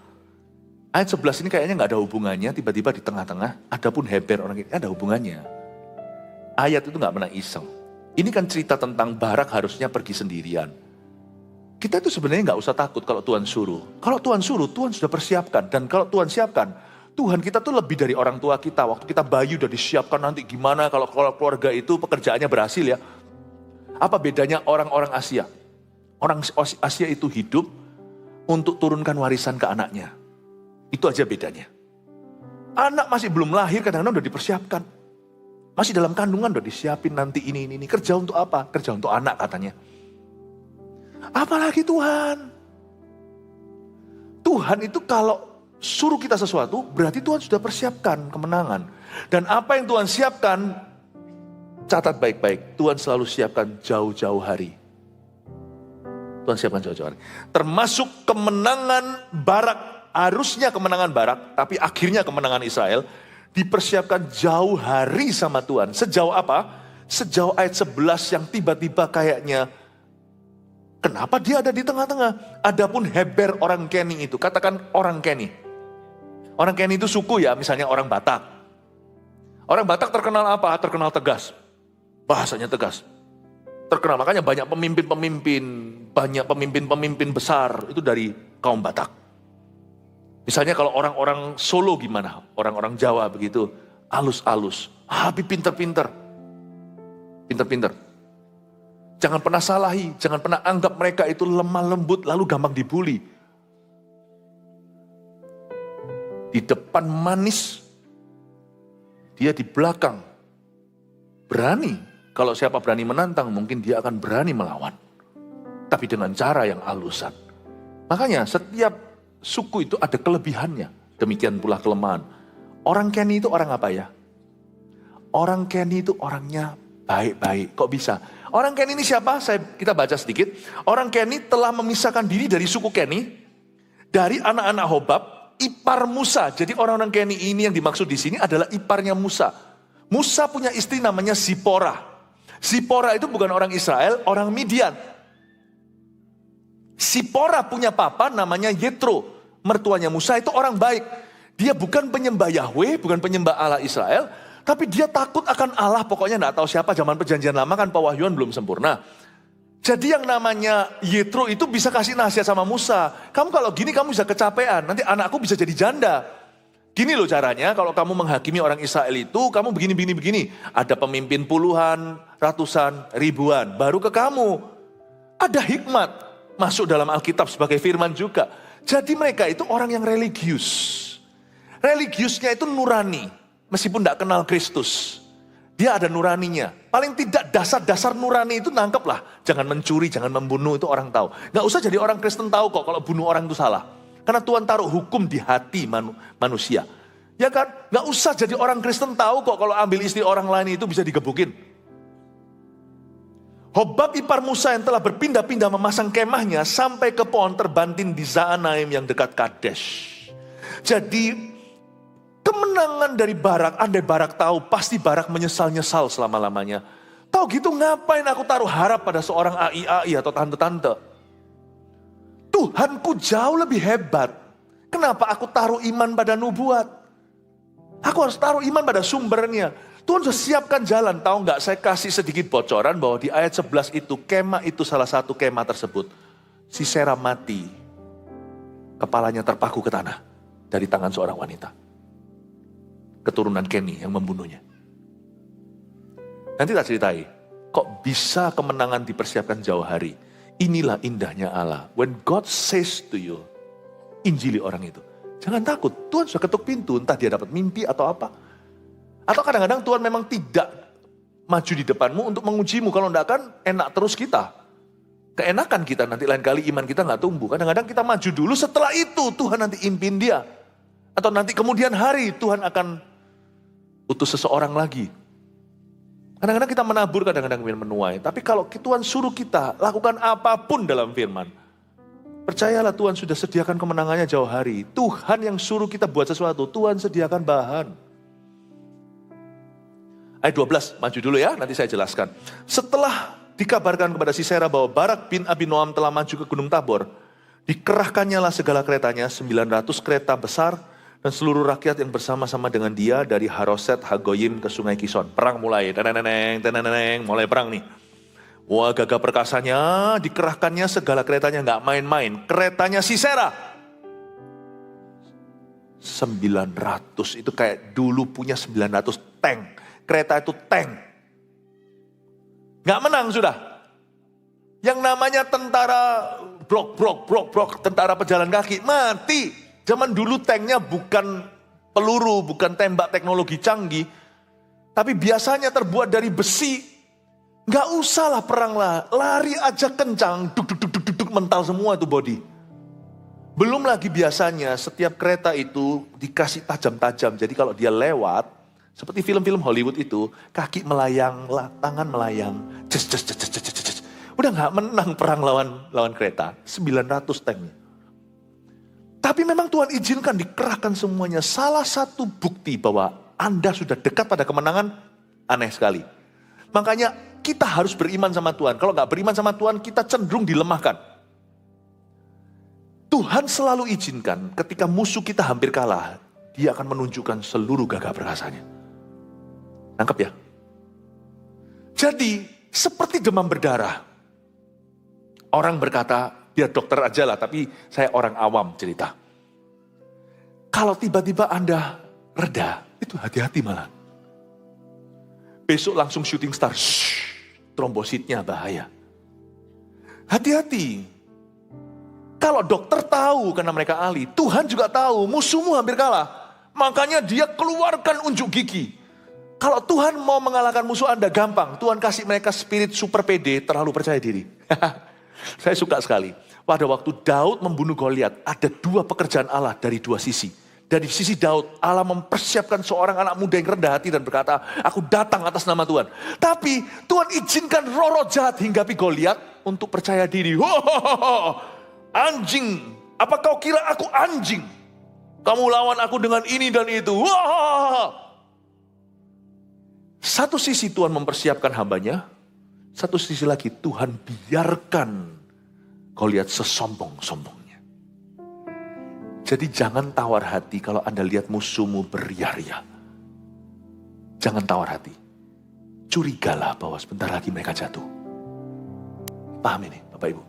S2: Ayat 11 ini kayaknya gak ada hubungannya, tiba-tiba di tengah-tengah, adapun Heber orang ini ada hubungannya. Ayat itu gak pernah iseng. Ini kan cerita tentang Barak harusnya pergi sendirian. Kita itu sebenarnya nggak usah takut kalau Tuhan suruh. Kalau Tuhan suruh, Tuhan sudah persiapkan. Dan kalau Tuhan siapkan, Tuhan kita tuh lebih dari orang tua kita. Waktu kita bayi udah disiapkan nanti gimana kalau keluarga itu pekerjaannya berhasil ya. Apa bedanya orang-orang Asia? Orang Asia itu hidup untuk turunkan warisan ke anaknya. Itu aja bedanya. Anak masih belum lahir kadang-kadang udah dipersiapkan. Masih dalam kandungan udah disiapin nanti ini. Kerja untuk apa? Kerja untuk anak katanya. Apalagi Tuhan. Tuhan itu kalau suruh kita sesuatu, berarti Tuhan sudah persiapkan kemenangan. Dan apa yang Tuhan siapkan, catat baik-baik. Tuhan selalu siapkan jauh-jauh hari. Tuhan siapkan jauh-jauh hari. Termasuk kemenangan Barak, harusnya kemenangan Barak, tapi akhirnya kemenangan Israel, dipersiapkan jauh hari sama Tuhan. Sejauh apa? Sejauh ayat 11 yang tiba-tiba kayaknya, kenapa dia ada di tengah-tengah? Adapun Heber orang Keni itu, katakan orang Keni. Orang Keni itu suku ya, misalnya orang Batak. Orang Batak terkenal apa? Terkenal tegas. Bahasanya tegas. Terkenal, makanya banyak pemimpin besar itu dari kaum Batak. Misalnya kalau orang-orang Solo gimana? Orang-orang Jawa begitu, alus-alus, tapi pinter-pinter. Pinter-pinter. Jangan pernah salahi, jangan pernah anggap mereka itu lemah lembut lalu gampang dibully. Di depan manis, dia di belakang berani. Kalau siapa berani menantang, mungkin dia akan berani melawan. Tapi dengan cara yang halusan. Makanya setiap suku itu ada kelebihannya. Demikian pula kelemahan. Orang Keni itu orang apa ya? Orang Keni itu orangnya baik-baik. Kok bisa? Orang Keni ini siapa? Kita baca sedikit. Orang Keni telah memisahkan diri dari suku Keni. Dari anak-anak Hobab, ipar Musa. Jadi orang-orang Keni ini yang dimaksud di sini adalah iparnya Musa. Musa punya istri namanya Zipora. Zipora itu bukan orang Israel, orang Midian. Zipora punya papa namanya Yetro. Mertuanya Musa itu orang baik. Dia bukan penyembah Yahweh, bukan penyembah Allah Israel. Tapi dia takut akan Allah, pokoknya gak tahu siapa, zaman perjanjian lama kan pewahyuan belum sempurna. Jadi yang namanya Yetro itu bisa kasih nasihat sama Musa. Kamu kalau gini kamu bisa kecapean, nanti anakku bisa jadi janda. Gini loh caranya, kalau kamu menghakimi orang Israel itu, kamu begini. Ada pemimpin puluhan, ratusan, ribuan, baru ke kamu. Ada hikmat, masuk dalam Alkitab sebagai firman juga. Jadi mereka itu orang yang religius. Religiusnya itu nurani, meskipun tidak kenal Kristus. Dia ada nuraninya. Paling tidak dasar-dasar nurani itu nangkep lah. Jangan mencuri, jangan membunuh, itu orang tahu. Gak usah jadi orang Kristen tahu kok kalau bunuh orang itu salah. Karena Tuhan taruh hukum di hati manusia. Ya kan? Gak usah jadi orang Kristen tahu kok kalau ambil istri orang lain itu bisa digebukin. Hobab ipar Musa yang telah berpindah-pindah memasang kemahnya sampai ke pohon terbantin di Zaanaim yang dekat Kadesh. Jadi kemenangan dari Barak, andai Barak tahu pasti Barak menyesal-nyesal selama-lamanya. Tahu gitu ngapain aku taruh harap pada seorang ai-ai atau tante-tante. Tuhanku jauh lebih hebat. Kenapa aku taruh iman pada nubuat? Aku harus taruh iman pada sumbernya. Tuhan sudah siapkan jalan. Tahu nggak? Saya kasih sedikit bocoran bahwa di ayat 11 itu, kemah itu salah satu kemah tersebut. Sisera mati. Kepalanya terpaku ke tanah dari tangan seorang wanita. Keturunan Keni yang membunuhnya. Nanti tak ceritai. Kok bisa kemenangan dipersiapkan jauh hari? Inilah indahnya Allah. When God says to you, injili orang itu. Jangan takut, Tuhan sudah ketuk pintu, entah dia dapat mimpi atau apa. Atau kadang-kadang Tuhan memang tidak maju di depanmu untuk mengujimu. Kalau enggak kan enak terus kita. Keenakan kita, nanti lain kali iman kita nggak tumbuh. Kadang-kadang kita maju dulu, setelah itu Tuhan nanti impin dia. Atau nanti kemudian hari Tuhan akan utus seseorang lagi. Kadang-kadang kita menabur, kadang-kadang menuai. Tapi kalau Tuhan suruh kita lakukan apapun dalam firman, percayalah Tuhan sudah sediakan kemenangannya jauh hari. Tuhan yang suruh kita buat sesuatu, Tuhan sediakan bahan. Ayat 12, maju dulu ya, nanti saya jelaskan. Setelah dikabarkan kepada Sisera bahwa Barak bin Abinoam telah maju ke Gunung Tabor, dikerahkannya lah segala keretanya, 900 kereta besar, dan seluruh rakyat yang bersama-sama dengan dia dari Haroset Hagoyim ke Sungai Kison. Perang mulai, teneneng, mulai perang nih. Wah, gagah perkasanya, dikerahkannya segala keretanya, nggak main-main. Keretanya Sisera 900, itu kayak dulu punya 900 tank. Kereta itu tank. Nggak menang sudah. Yang namanya tentara brok, tentara pejalan kaki, mati. Zaman dulu tanknya bukan peluru, bukan tembak teknologi canggih. Tapi biasanya terbuat dari besi. Nggak usahlah perang lah, lari aja kencang, duk, mental semua itu body. Belum lagi biasanya setiap kereta itu dikasih tajam-tajam. Jadi kalau dia lewat, seperti film-film Hollywood itu, kaki melayang, tangan melayang, Udah gak menang perang lawan kereta, 900 tanknya. Tapi memang Tuhan izinkan dikerahkan semuanya. Salah satu bukti bahwa Anda sudah dekat pada kemenangan, aneh sekali. Makanya kita harus beriman sama Tuhan. Kalau gak beriman sama Tuhan, kita cenderung dilemahkan. Tuhan selalu izinkan ketika musuh kita hampir kalah, Dia akan menunjukkan seluruh gagah perkasanya. Nangkep ya? Jadi, seperti demam berdarah. Orang berkata, biar dokter aja lah, tapi saya orang awam cerita. Kalau tiba-tiba Anda reda, itu hati-hati malah. Besok langsung shooting star, trombositnya bahaya. Hati-hati. Kalau dokter tahu karena mereka ahli, Tuhan juga tahu musuhmu hampir kalah. Makanya Dia keluarkan unjuk gigi. Kalau Tuhan mau mengalahkan musuh Anda gampang, Tuhan kasih mereka spirit super pede, terlalu percaya diri. Saya suka sekali. Pada waktu Daud membunuh Goliat, ada dua pekerjaan Allah dari dua sisi. Dari sisi Daud, Allah mempersiapkan seorang anak muda yang rendah hati dan berkata, aku datang atas nama Tuhan. Tapi Tuhan izinkan roh-roh jahat hinggapi Goliat untuk percaya diri. Anjing, apa kau kira aku anjing? Kamu lawan aku dengan ini dan itu. Satu sisi Tuhan mempersiapkan hambanya, satu sisi lagi Tuhan biarkan Goliat sesombong-sombongnya. Jadi jangan tawar hati kalau Anda lihat musuhmu beria-ria. Jangan tawar hati. Curigalah bahwa sebentar lagi mereka jatuh. Paham ini Bapak Ibu?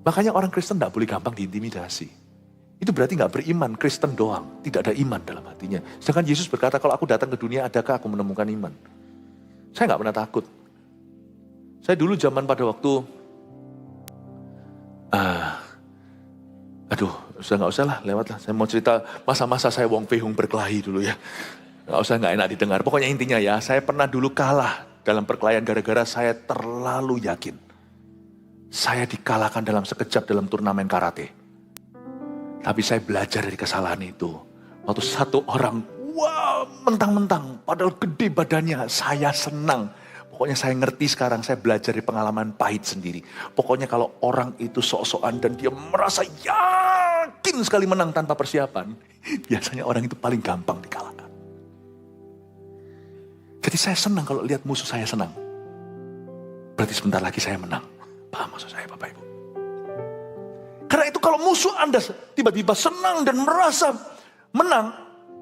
S2: Makanya orang Kristen tidak boleh gampang diintimidasi. Itu berarti nggak beriman, Kristen doang. Tidak ada iman dalam hatinya. Sedangkan Yesus berkata, kalau aku datang ke dunia, adakah aku menemukan iman? Saya nggak pernah takut. Saya dulu zaman pada waktu, nggak usah lah, lewat lah. Saya mau cerita masa-masa saya Wong Fei Hung berkelahi dulu ya. Nggak enak didengar. Pokoknya intinya ya, saya pernah dulu kalah dalam perkelahian gara-gara saya terlalu yakin. Saya dikalahkan dalam sekejap dalam turnamen karate. Tapi saya belajar dari kesalahan itu. Waktu satu orang, wah mentang-mentang, padahal gede badannya, saya senang. Pokoknya saya ngerti sekarang, saya belajar dari pengalaman pahit sendiri. Pokoknya kalau orang itu sok-sokan dan dia merasa yakin sekali menang tanpa persiapan, biasanya orang itu paling gampang dikalahkan. Jadi saya senang kalau lihat musuh saya senang. Berarti sebentar lagi saya menang. Paham maksud saya Bapak Ibu? Karena itu kalau musuh Anda tiba-tiba senang dan merasa menang,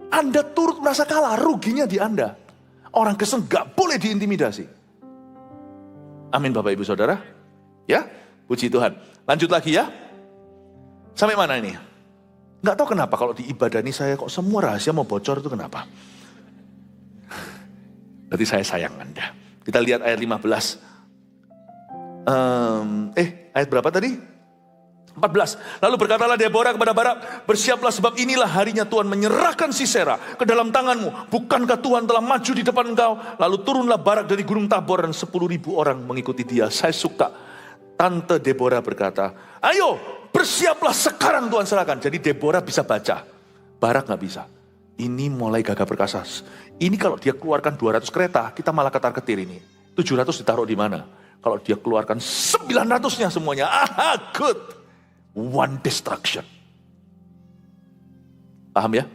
S2: Anda turut merasa kalah, ruginya di Anda. Orang Kristen gak boleh diintimidasi. Amin Bapak Ibu Saudara. Ya, puji Tuhan. Lanjut lagi ya. Sampai mana ini? Gak tahu kenapa kalau di ibadah ini saya kok semua rahasia mau bocor itu kenapa? Berarti saya sayang Anda. Kita lihat ayat 15. Ayat berapa tadi? 14. Lalu berkatalah Deborah kepada Barak, bersiaplah sebab inilah harinya Tuhan menyerahkan Sisera ke dalam tanganmu. Bukankah Tuhan telah maju di depan engkau? Lalu turunlah Barak dari gunung Tabor dan 10.000 orang mengikuti dia. Saya suka. Tante Deborah berkata, ayo bersiaplah sekarang Tuhan serahkan. Jadi Deborah bisa baca. Barak gak bisa. Ini mulai gagah perkasa. Ini kalau dia keluarkan 200 kereta, kita malah ketar-ketir ini. 700 ditaruh di mana? Kalau dia keluarkan 900-nya semuanya, good. One destruction. Paham ya?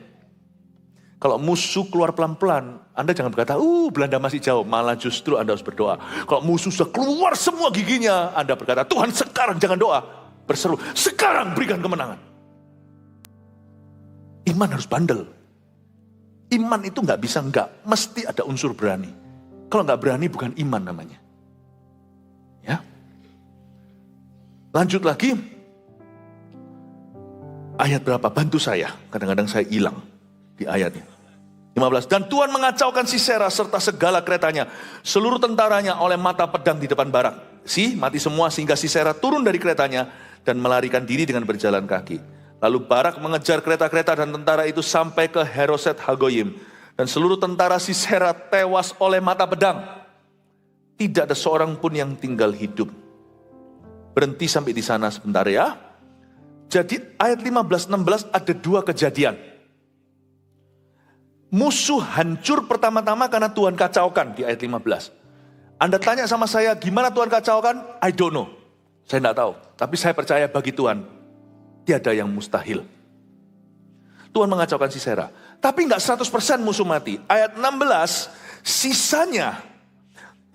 S2: Kalau musuh keluar pelan-pelan, Anda jangan berkata, Belanda masih jauh. Malah justru Anda harus berdoa. Kalau musuh sudah keluar semua giginya, Anda berkata, Tuhan sekarang jangan doa. Berseru, sekarang berikan kemenangan. Iman harus bandel. Iman itu nggak bisa enggak. Mesti ada unsur berani. Kalau nggak berani bukan iman namanya. Ya. Lanjut lagi. Ayat berapa? Bantu saya. Kadang-kadang saya hilang di ayatnya. 15. Dan Tuhan mengacaukan Sisera serta segala keretanya. Seluruh tentaranya oleh mata pedang di depan Barak. Mati semua sehingga Sisera turun dari keretanya dan melarikan diri dengan berjalan kaki. Lalu Barak mengejar kereta-kereta dan tentara itu sampai ke Heroset Hagoyim. Dan seluruh tentara Sisera tewas oleh mata pedang. Tidak ada seorang pun yang tinggal hidup. Berhenti sampai di sana sebentar ya. Jadi ayat 15-16 ada dua kejadian. Musuh hancur pertama-tama karena Tuhan kacaukan di ayat 15. Anda tanya sama saya, gimana Tuhan kacaukan? I don't know. Saya tidak tahu. Tapi saya percaya bagi Tuhan, tiada yang mustahil. Tuhan mengacaukan Sisera. Tapi enggak 100% musuh mati. Ayat 16, sisanya.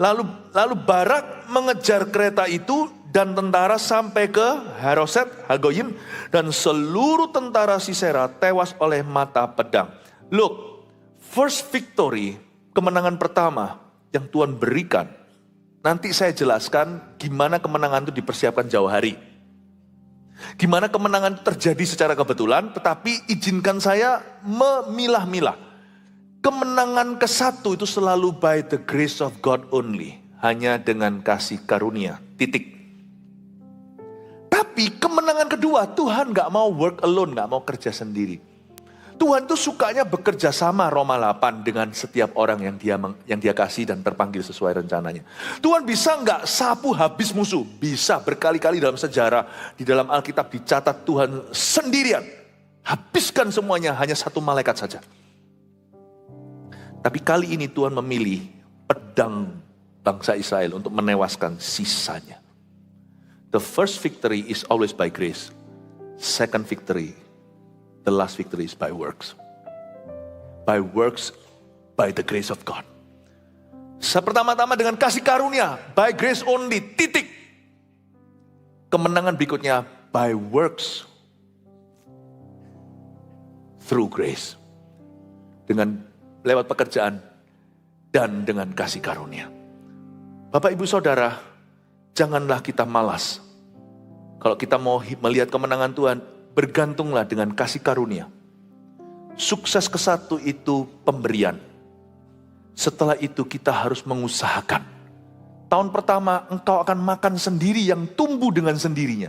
S2: Lalu Barak mengejar kereta itu dan tentara sampai ke Haroset, Hagoyim. Dan seluruh tentara Sisera tewas oleh mata pedang. Look, first victory, kemenangan pertama yang Tuhan berikan. Nanti saya jelaskan gimana kemenangan itu dipersiapkan jauh hari. Gimana kemenangan itu terjadi secara kebetulan, tetapi izinkan saya memilah-milah. Kemenangan ke-1 itu selalu by the grace of God only. Hanya dengan kasih karunia, titik. Tapi kemenangan kedua, Tuhan gak mau work alone, gak mau kerja sendiri. Tuhan tuh sukanya bekerja sama, Roma 8, dengan setiap orang yang dia kasih dan terpanggil sesuai rencananya. Tuhan bisa nggak sapu habis musuh? Bisa, berkali-kali dalam sejarah, di dalam Alkitab dicatat Tuhan sendirian. Habiskan semuanya, hanya satu malaikat saja. Tapi kali ini Tuhan memilih pedang bangsa Israel untuk menewaskan sisanya. The first victory is always by grace. Second victory, the last victory is by works. By works, by the grace of God. Pertama-tama dengan kasih karunia, by grace only, titik. Kemenangan berikutnya, by works, through grace. Dengan lewat pekerjaan dan dengan kasih karunia. Bapak Ibu Saudara, janganlah kita malas. Kalau kita mau melihat kemenangan Tuhan, bergantunglah dengan kasih karunia. Sukses ke-1 itu pemberian. Setelah itu kita harus mengusahakan. Tahun pertama engkau akan makan sendiri yang tumbuh dengan sendirinya.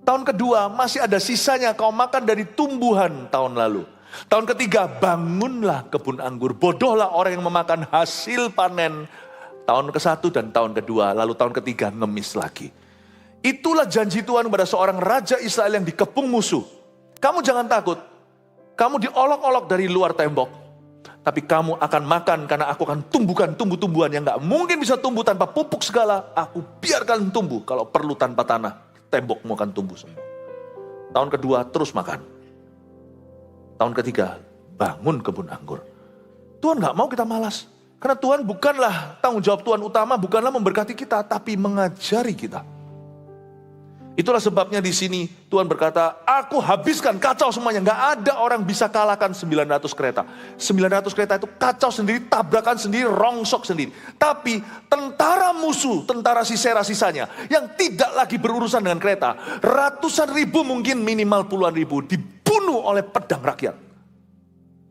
S2: Tahun kedua masih ada sisanya kau makan dari tumbuhan tahun lalu. Tahun ketiga bangunlah kebun anggur. Bodohlah orang yang memakan hasil panen tahun ke-1 dan tahun kedua. Lalu tahun ketiga ngemis lagi. Itulah janji Tuhan kepada seorang raja Israel yang dikepung musuh. Kamu jangan takut. Kamu diolok-olok dari luar tembok. Tapi kamu akan makan karena aku akan tumbuhkan tumbuh-tumbuhan yang gak mungkin bisa tumbuh tanpa pupuk segala. Aku biarkan tumbuh kalau perlu tanpa tanah. Tembokmu akan tumbuh semua. Tahun kedua terus makan. Tahun ketiga bangun kebun anggur. Tuhan gak mau kita malas. Karena Tuhan bukanlah tanggung jawab Tuhan utama, bukanlah memberkati kita, tapi mengajari kita. Itulah sebabnya di sini Tuhan berkata, aku habiskan, kacau semuanya. Gak ada orang bisa kalahkan 900 kereta. 900 kereta itu kacau sendiri, tabrakan sendiri, rongsok sendiri. Tapi tentara musuh, tentara Sisera sisanya, yang tidak lagi berurusan dengan kereta, ratusan ribu mungkin minimal puluhan ribu, dibunuh oleh pedang rakyat.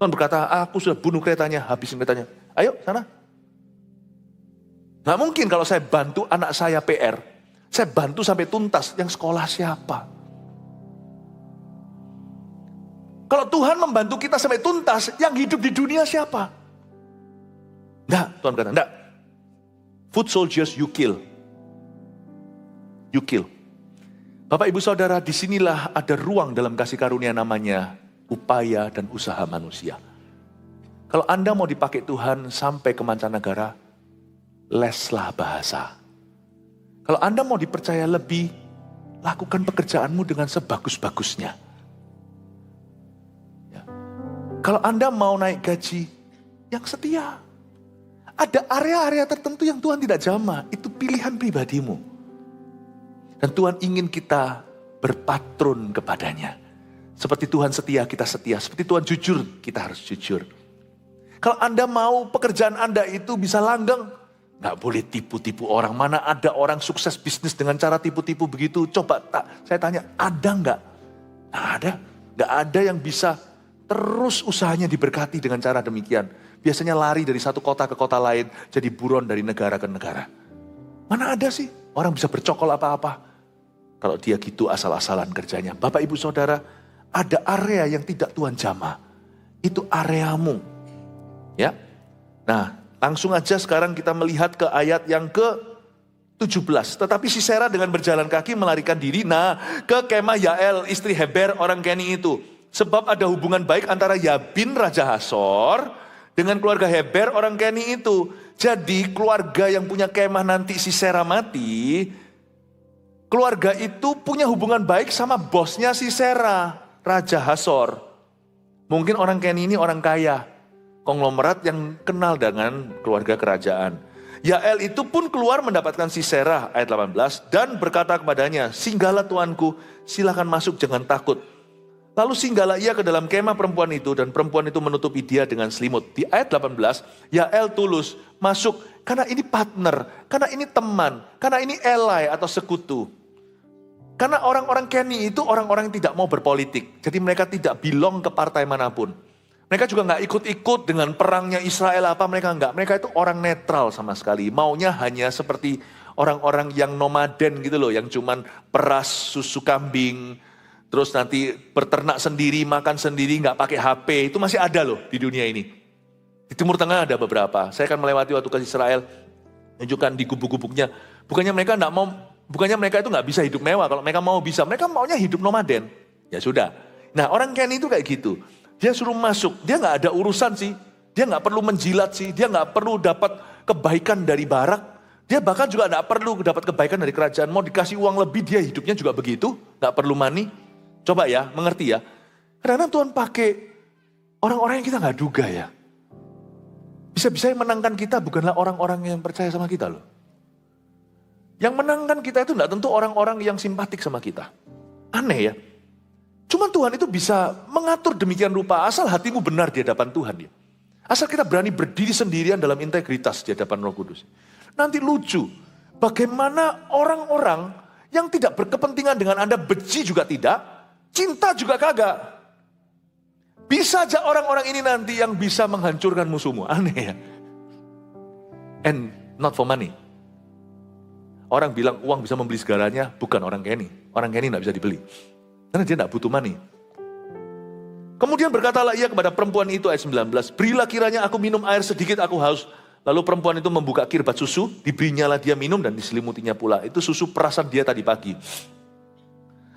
S2: Tuhan berkata, aku sudah bunuh keretanya, habisin keretanya. Ayo sana. Gak mungkin kalau saya bantu anak saya PR, saya bantu sampai tuntas, yang sekolah siapa? Kalau Tuhan membantu kita sampai tuntas, yang hidup di dunia siapa? Enggak, Tuhan kata, enggak. Foot soldiers you kill. You kill. Bapak Ibu Saudara, disinilah ada ruang dalam kasih karunia namanya upaya dan usaha manusia. Kalau Anda mau dipakai Tuhan sampai ke mancanegara, leslah bahasa. Kalau Anda mau dipercaya lebih, lakukan pekerjaanmu dengan sebagus-bagusnya. Ya. Kalau Anda mau naik gaji, yang setia. Ada area-area tertentu yang Tuhan tidak jamah, itu pilihan pribadimu. Dan Tuhan ingin kita berpatron kepadanya. Seperti Tuhan setia, kita setia. Seperti Tuhan jujur, kita harus jujur. Kalau Anda mau pekerjaan Anda itu bisa langgeng, nggak boleh tipu-tipu orang. Mana ada orang sukses bisnis dengan cara tipu-tipu begitu? Coba saya tanya, ada nggak? Nggak ada. Nggak ada yang bisa terus usahanya diberkati dengan cara demikian. Biasanya lari dari satu kota ke kota lain, jadi buron dari negara ke negara. Mana ada sih orang bisa bercokol apa-apa? Kalau dia gitu asal-asalan kerjanya. Bapak Ibu Saudara, ada area yang tidak Tuhan jamah. Itu areamu. Ya. Nah, langsung aja sekarang kita melihat ke ayat yang ke-17. Tetapi Sisera dengan berjalan kaki melarikan diri ke kemah Yael, istri Heber orang Keni itu. Sebab ada hubungan baik antara Yabin Raja Hasor dengan keluarga Heber orang Keni itu. Jadi keluarga yang punya kemah nanti Sisera mati, keluarga itu punya hubungan baik sama bosnya Sisera, Raja Hasor. Mungkin orang Keni ini orang kaya, konglomerat yang kenal dengan keluarga kerajaan. Yael itu pun keluar mendapatkan Sisera, ayat 18, dan berkata kepadanya, singgahlah tuanku, silakan masuk, jangan takut. Lalu singgahlah ia ke dalam kemah perempuan itu, dan perempuan itu menutupi dia dengan selimut. Di ayat 18, Yael tulus masuk, karena ini partner, karena ini teman, karena ini ally atau sekutu. Karena orang-orang Keni itu orang-orang yang tidak mau berpolitik, jadi mereka tidak belong ke partai manapun. Mereka juga nggak ikut-ikut dengan perangnya Israel apa, mereka nggak. Mereka itu orang netral sama sekali. Maunya hanya seperti orang-orang yang nomaden gitu loh, yang cuman peras susu kambing, terus nanti berternak sendiri, makan sendiri, nggak pakai HP. Itu masih ada loh di dunia ini. Di Timur Tengah ada beberapa. Saya akan melewati waktu ke Israel, tunjukkan di gubuk-gubuknya. Bukannya mereka nggak mau, bukannya mereka itu nggak bisa hidup mewah. Kalau mereka mau bisa, mereka maunya hidup nomaden. Ya sudah. Nah orang Keni itu kayak gitu. Dia suruh masuk, dia nggak ada urusan sih, dia nggak perlu menjilat sih, dia nggak perlu dapat kebaikan dari barak, dia bahkan juga nggak perlu dapat kebaikan dari kerajaan. Mau dikasih uang lebih, dia hidupnya juga begitu, nggak perlu money. Coba ya, mengerti ya. Karena Tuhan pakai orang-orang yang kita nggak duga ya. Bisa-bisa yang menangkan kita bukanlah orang-orang yang percaya sama kita loh. Yang menangkan kita itu nggak tentu orang-orang yang simpatik sama kita. Aneh ya. Cuman Tuhan itu bisa mengatur demikian rupa asal hatimu benar di hadapan Tuhan. Ya. Asal kita berani berdiri sendirian dalam integritas di hadapan Roh Kudus. Nanti lucu, bagaimana orang-orang yang tidak berkepentingan dengan Anda, benci juga tidak, cinta juga kagak. Bisa aja orang-orang ini nanti yang bisa menghancurkan musuhmu. Aneh ya. And not for money. Orang bilang uang bisa membeli segalanya, bukan orang Keni. Orang Keni gak bisa dibeli. Karena dia tidak butuh money. Kemudian berkatalah ia kepada perempuan itu ayat 19. Berilah kiranya aku minum air sedikit, aku haus. Lalu perempuan itu membuka kirbat susu, diberinyalah dia minum dan diselimutinya pula. Itu susu perasan dia tadi pagi.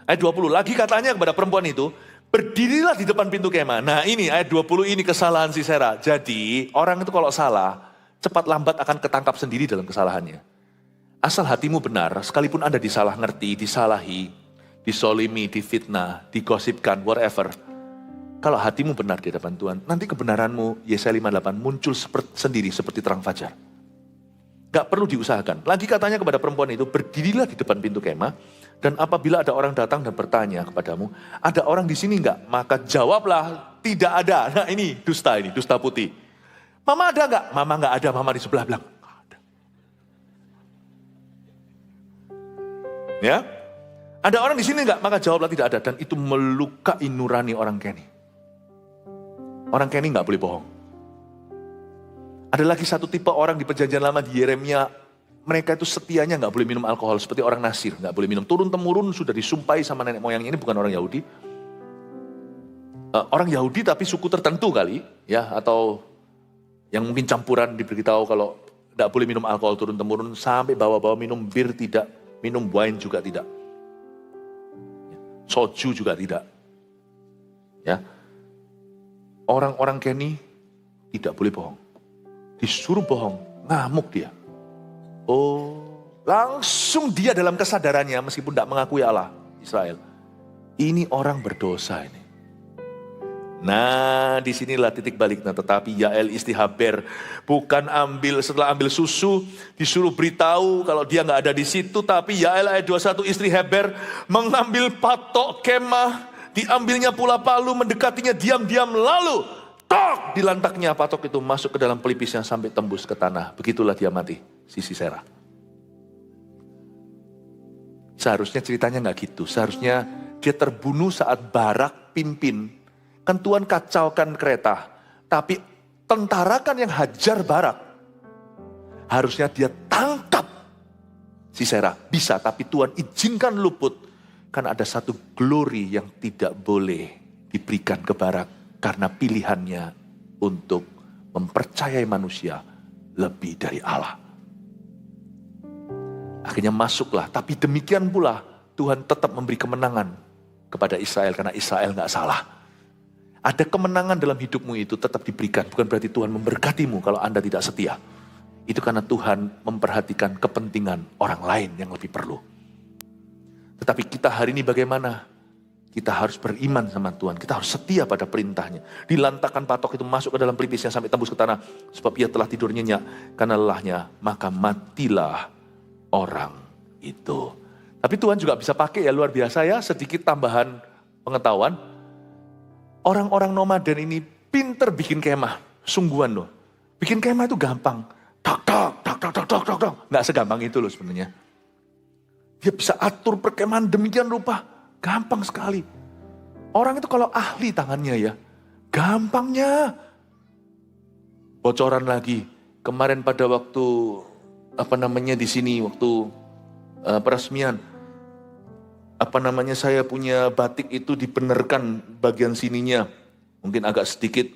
S2: Ayat 20, lagi katanya kepada perempuan itu, berdirilah di depan pintu kemah. Nah ini ayat 20 ini kesalahan Sisera. Jadi orang itu kalau salah, cepat lambat akan ketangkap sendiri dalam kesalahannya. Asal hatimu benar, sekalipun Anda disalah ngerti, disalahi, disolimi, difitnah, digosipkan, whatever. Kalau hatimu benar di hadapan Tuhan, nanti kebenaranmu, Yesaya 58, muncul sendiri seperti terang fajar. Gak perlu diusahakan. Lagi katanya kepada perempuan itu, berdirilah di depan pintu kemah, dan apabila ada orang datang dan bertanya kepadamu, ada orang di sini enggak? Maka jawablah, tidak ada. Nah ini, dusta putih. Mama ada enggak? Mama enggak ada, mama di sebelah belakang. Ya, ada orang di sini enggak? Maka jawablah tidak ada. Dan itu melukai nurani orang Keni. Orang Keni enggak boleh bohong. Ada lagi satu tipe orang di perjanjian lama di Yeremia. Mereka itu setianya enggak boleh minum alkohol. Seperti orang Nasir. Enggak boleh minum. Turun-temurun sudah disumpahi sama nenek moyangnya. Ini bukan orang Yahudi. Orang Yahudi tapi suku tertentu kali. Ya, atau yang mungkin campuran diberitahu kalau enggak boleh minum alkohol turun-temurun. Sampai bawa-bawa minum bir tidak. Minum wine juga tidak. Soju juga tidak. Ya. Orang-orang Keni tidak boleh bohong. Disuruh bohong, ngamuk dia. Oh, langsung dia dalam kesadarannya meskipun tidak mengakui Allah Israel. Ini orang berdosa ini. Nah, disinilah titik baliknya. Tetapi Yael istri Heber bukan setelah ambil susu, disuruh beritahu kalau dia nggak ada di situ. Tapi Yael ayat 21 istri Heber mengambil patok kemah, diambilnya pula palu, mendekatinya diam-diam, lalu tok dilantaknya patok itu masuk ke dalam pelipisnya sampai tembus ke tanah. Begitulah dia mati, si Sisera. Seharusnya ceritanya nggak gitu. Seharusnya dia terbunuh saat Barak pimpin. Kan Tuhan kacaukan kereta, tapi tentara kan yang hajar Barak. Harusnya dia tangkap Sisera. Bisa, tapi Tuhan izinkan luput. Kan ada satu glory yang tidak boleh diberikan ke Barak. Karena pilihannya untuk mempercayai manusia lebih dari Allah. Akhirnya masuklah, tapi demikian pula Tuhan tetap memberi kemenangan kepada Israel. Karena Israel gak salah. Ada kemenangan dalam hidupmu itu tetap diberikan. Bukan berarti Tuhan memberkatimu kalau Anda tidak setia. itu karena Tuhan memperhatikan kepentingan orang lain yang lebih perlu. Tetapi kita hari ini bagaimana? Kita harus beriman sama Tuhan. Kita harus setia pada perintahnya. Dilantakkan patok itu masuk ke dalam pelipisnya sampai tembus ke tanah. Sebab ia telah tidur nyenyak karena lelahnya. Maka matilah orang itu. Tapi Tuhan juga bisa pakai ya, luar biasa ya. Sedikit tambahan pengetahuan. Orang-orang nomaden ini pinter bikin kemah. Sungguhan loh. Bikin kemah itu gampang. Tak. Nggak segampang itu loh sebenarnya. Dia bisa atur perkemahan demikian rupa. Gampang sekali. Orang itu kalau ahli tangannya ya, gampangnya. Bocoran lagi, kemarin pada waktu di sini waktu peresmian, saya punya batik itu dibenerkan bagian sininya, mungkin agak sedikit.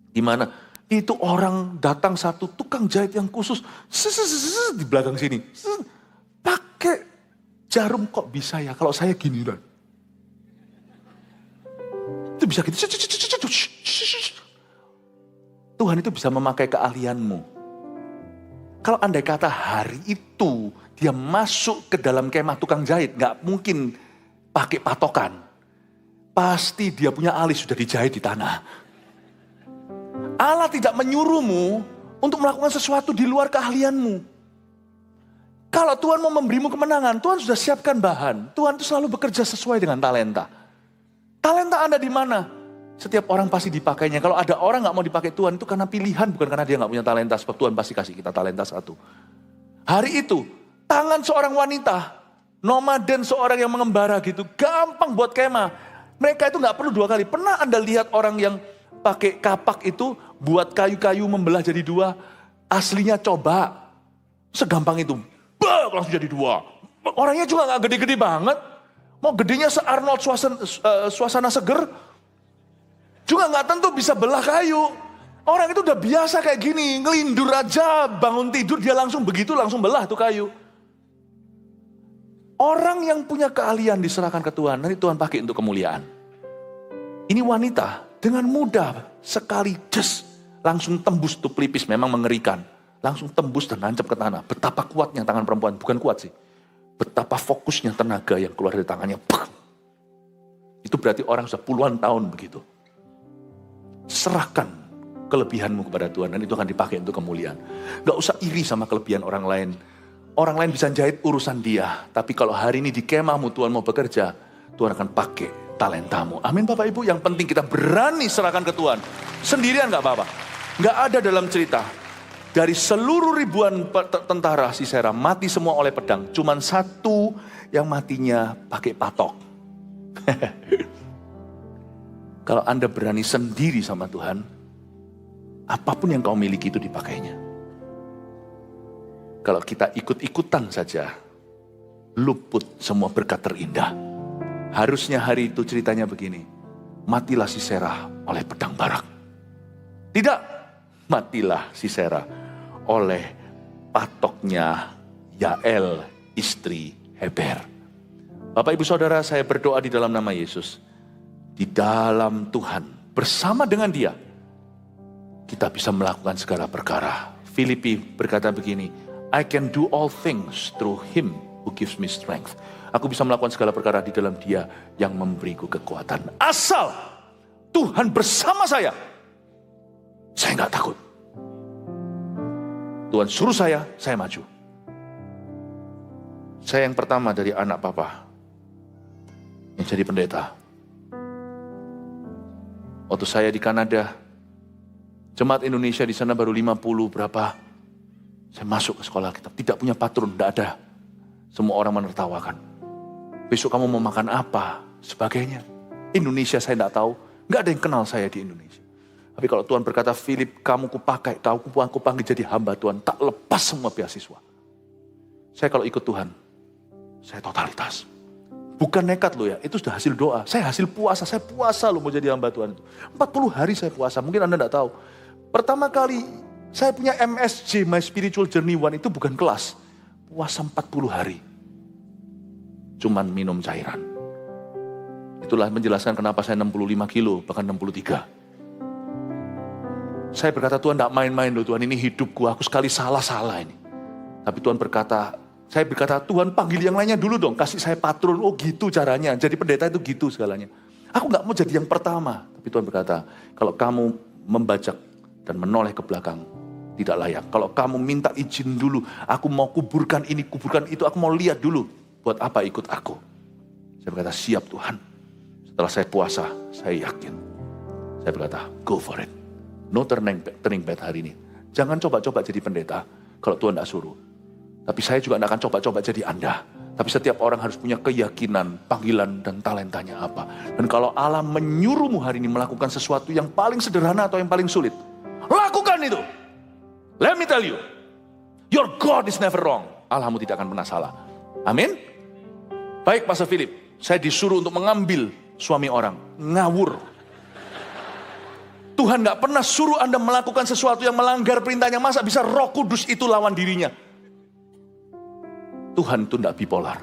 S2: Gimana? Itu orang datang satu tukang jahit yang khusus, di belakang sini, pakai jarum kok bisa ya, kalau saya gini kan. Itu bisa gitu. Tuhan itu bisa memakai keahlianmu. Kalau andai kata hari itu dia masuk ke dalam kemah tukang jahit, gak mungkin pakai patokan. Pasti dia punya alis sudah dijahit di tanah. Allah tidak menyuruhmu untuk melakukan sesuatu di luar keahlianmu. Kalau Tuhan mau memberimu kemenangan, Tuhan sudah siapkan bahan. Tuhan itu selalu bekerja sesuai dengan talenta. Talenta Anda di mana? Setiap orang pasti dipakainya. Kalau ada orang gak mau dipakai Tuhan, itu karena pilihan, bukan karena dia gak punya talenta. Sebab Tuhan pasti kasih kita talenta satu. Hari itu, tangan seorang wanita, nomaden seorang yang mengembara gitu, gampang buat kemah. Mereka itu gak perlu 2 kali. Pernah Anda lihat orang yang pakai kapak itu, buat kayu-kayu membelah jadi 2? Aslinya coba. Segampang itu. Langsung jadi 2. Orangnya juga gak gede-gede banget. Mau gedenya se-Arnold suasana seger. Juga gak tentu bisa belah kayu. Orang itu udah biasa kayak gini. Ngelindur aja, bangun tidur dia langsung begitu, langsung belah tuh kayu. Orang yang punya keahlian diserahkan ke Tuhan. Nanti Tuhan pakai untuk kemuliaan. Ini wanita dengan mudah sekali langsung tembus tuh pelipis, memang mengerikan. Langsung tembus dan nancap ke tanah. Betapa kuatnya tangan perempuan. Bukan kuat sih. Betapa fokusnya tenaga yang keluar dari tangannya. Itu berarti orang sudah puluhan tahun begitu. Serahkan kelebihanmu kepada Tuhan. Dan itu akan dipakai untuk kemuliaan. Gak usah iri sama kelebihan orang lain. Orang lain bisa jahit urusan dia. Tapi kalau hari ini di kemahmu Tuhan mau bekerja, Tuhan akan pakai talentamu. Amin Bapak Ibu. Yang penting kita berani serahkan ke Tuhan. Sendirian gak apa-apa. Gak ada dalam cerita. Dari seluruh ribuan tentara Sisera mati semua oleh pedang. Cuman satu yang matinya pakai patok. Kalau Anda berani sendiri sama Tuhan, apapun yang kau miliki itu dipakainya. Kalau kita ikut-ikutan saja, luput semua berkat terindah. Harusnya hari itu ceritanya begini. Matilah Sisera oleh pedang barak. Tidak, matilah Sisera oleh patoknya Yael, istri Heber. Bapak Ibu Saudara, saya berdoa di dalam nama Yesus. Di dalam Tuhan, bersama dengan Dia, kita bisa melakukan segala perkara. Filipi berkata begini, I can do all things through Him who gives me strength. Aku bisa melakukan segala perkara di dalam Dia yang memberiku kekuatan. Asal Tuhan bersama saya nggak takut. Tuhan suruh saya maju. Saya yang pertama dari anak papa yang jadi pendeta. Waktu saya di Kanada, jemaat Indonesia di sana baru 50 berapa. Saya masuk ke sekolah kita, tidak punya patron, tidak ada. Semua orang menertawakan. Besok kamu mau makan apa? Sebagainya. Indonesia saya tidak tahu, nggak ada yang kenal saya di Indonesia. Tapi kalau Tuhan berkata, Philip, kamu kupakai, aku panggil jadi hamba Tuhan, tak lepas semua beasiswa. Saya kalau ikut Tuhan, saya totalitas. Bukan nekat loh ya, itu sudah hasil doa. Saya hasil puasa, saya puasa loh mau jadi hamba Tuhan itu. 40 hari saya puasa, mungkin Anda tidak tahu. Pertama kali saya punya MSJ, My Spiritual Journey One, itu bukan kelas. Puasa 40 hari. Cuman minum cairan. Itulah menjelaskan kenapa saya 65 kilo, bahkan 63. Saya berkata, Tuhan tidak main-main loh Tuhan, ini hidupku, aku sekali salah ini. Tapi Tuhan berkata, saya berkata, Tuhan panggil yang lainnya dulu dong, kasih saya patron. Oh gitu caranya, jadi pendeta itu gitu segalanya. Aku gak mau jadi yang pertama. Tapi Tuhan berkata, kalau kamu membajak dan menoleh ke belakang, tidak layak. Kalau kamu minta izin dulu, aku mau kuburkan ini, kuburkan itu, aku mau lihat dulu. Buat apa ikut aku? Saya berkata, siap Tuhan. Setelah saya puasa, saya yakin. Saya berkata, go for it. No turning back hari ini. Jangan coba-coba jadi pendeta kalau Tuhan tidak suruh. Tapi saya juga tidak akan coba-coba jadi Anda. Tapi setiap orang harus punya keyakinan, panggilan, dan talentanya apa. Dan kalau Allah menyuruhmu hari ini melakukan sesuatu yang paling sederhana atau yang paling sulit, lakukan itu. Let me tell you, your God is never wrong. Allahmu tidak akan pernah salah. Amin. Baik Pastor Philip, saya disuruh untuk mengambil suami orang. Ngawur. Tuhan gak pernah suruh Anda melakukan sesuatu yang melanggar perintahnya. Masa bisa Roh Kudus itu lawan dirinya? Tuhan itu tidak bipolar.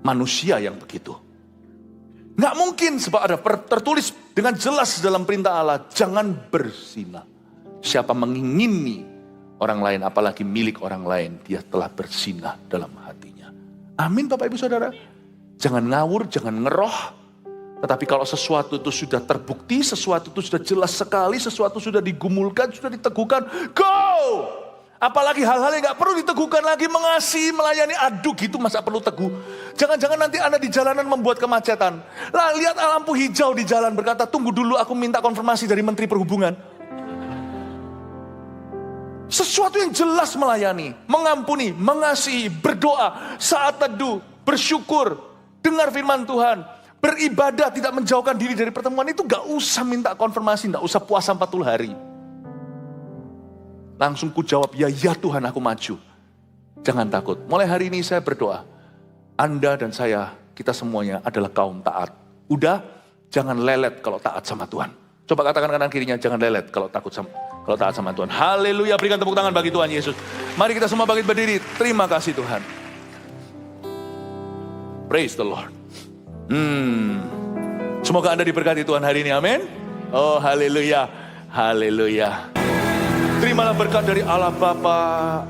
S2: Manusia yang begitu. Gak mungkin sebab ada tertulis dengan jelas dalam perintah Allah. Jangan berzina. Siapa mengingini orang lain, apalagi milik orang lain, dia telah berzina dalam hatinya. Amin Bapak Ibu Saudara. Jangan ngawur, jangan ngeroh. Tetapi kalau sesuatu itu sudah terbukti, sesuatu itu sudah jelas sekali, sesuatu sudah digumulkan, sudah diteguhkan, go! Apalagi hal-hal yang gak perlu diteguhkan lagi, mengasihi, melayani, aduh gitu masa perlu teguh. Jangan-jangan nanti Anda di jalanan membuat kemacetan. Lah lihat lampu hijau di jalan berkata, tunggu dulu aku minta konfirmasi dari Menteri Perhubungan. Sesuatu yang jelas melayani, mengampuni, mengasihi, berdoa, saat teduh, bersyukur, dengar firman Tuhan. Beribadah, tidak menjauhkan diri dari pertemuan itu gak usah minta konfirmasi, gak usah puasa 40 hari. Langsung ku jawab, ya Tuhan aku maju. Jangan takut, mulai hari ini saya berdoa. Anda dan saya, kita semuanya adalah kaum taat. Udah, jangan lelet kalau taat sama Tuhan. Coba katakan kanan kirinya, jangan lelet kalau taat sama Tuhan. Haleluya, berikan tepuk tangan bagi Tuhan Yesus. Mari kita semua bangkit berdiri, terima kasih Tuhan. Praise the Lord. Semoga Anda diberkati Tuhan hari ini, amin. Oh haleluya, haleluya. Terimalah berkat dari Allah Bapa,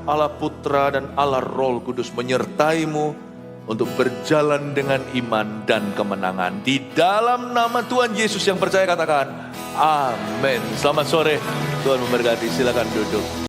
S2: Allah Putra, dan Allah Roh Kudus menyertaimu untuk berjalan dengan iman dan kemenangan. Di dalam nama Tuhan Yesus yang percaya katakan, amin. Selamat sore, Tuhan memberkati, silakan duduk.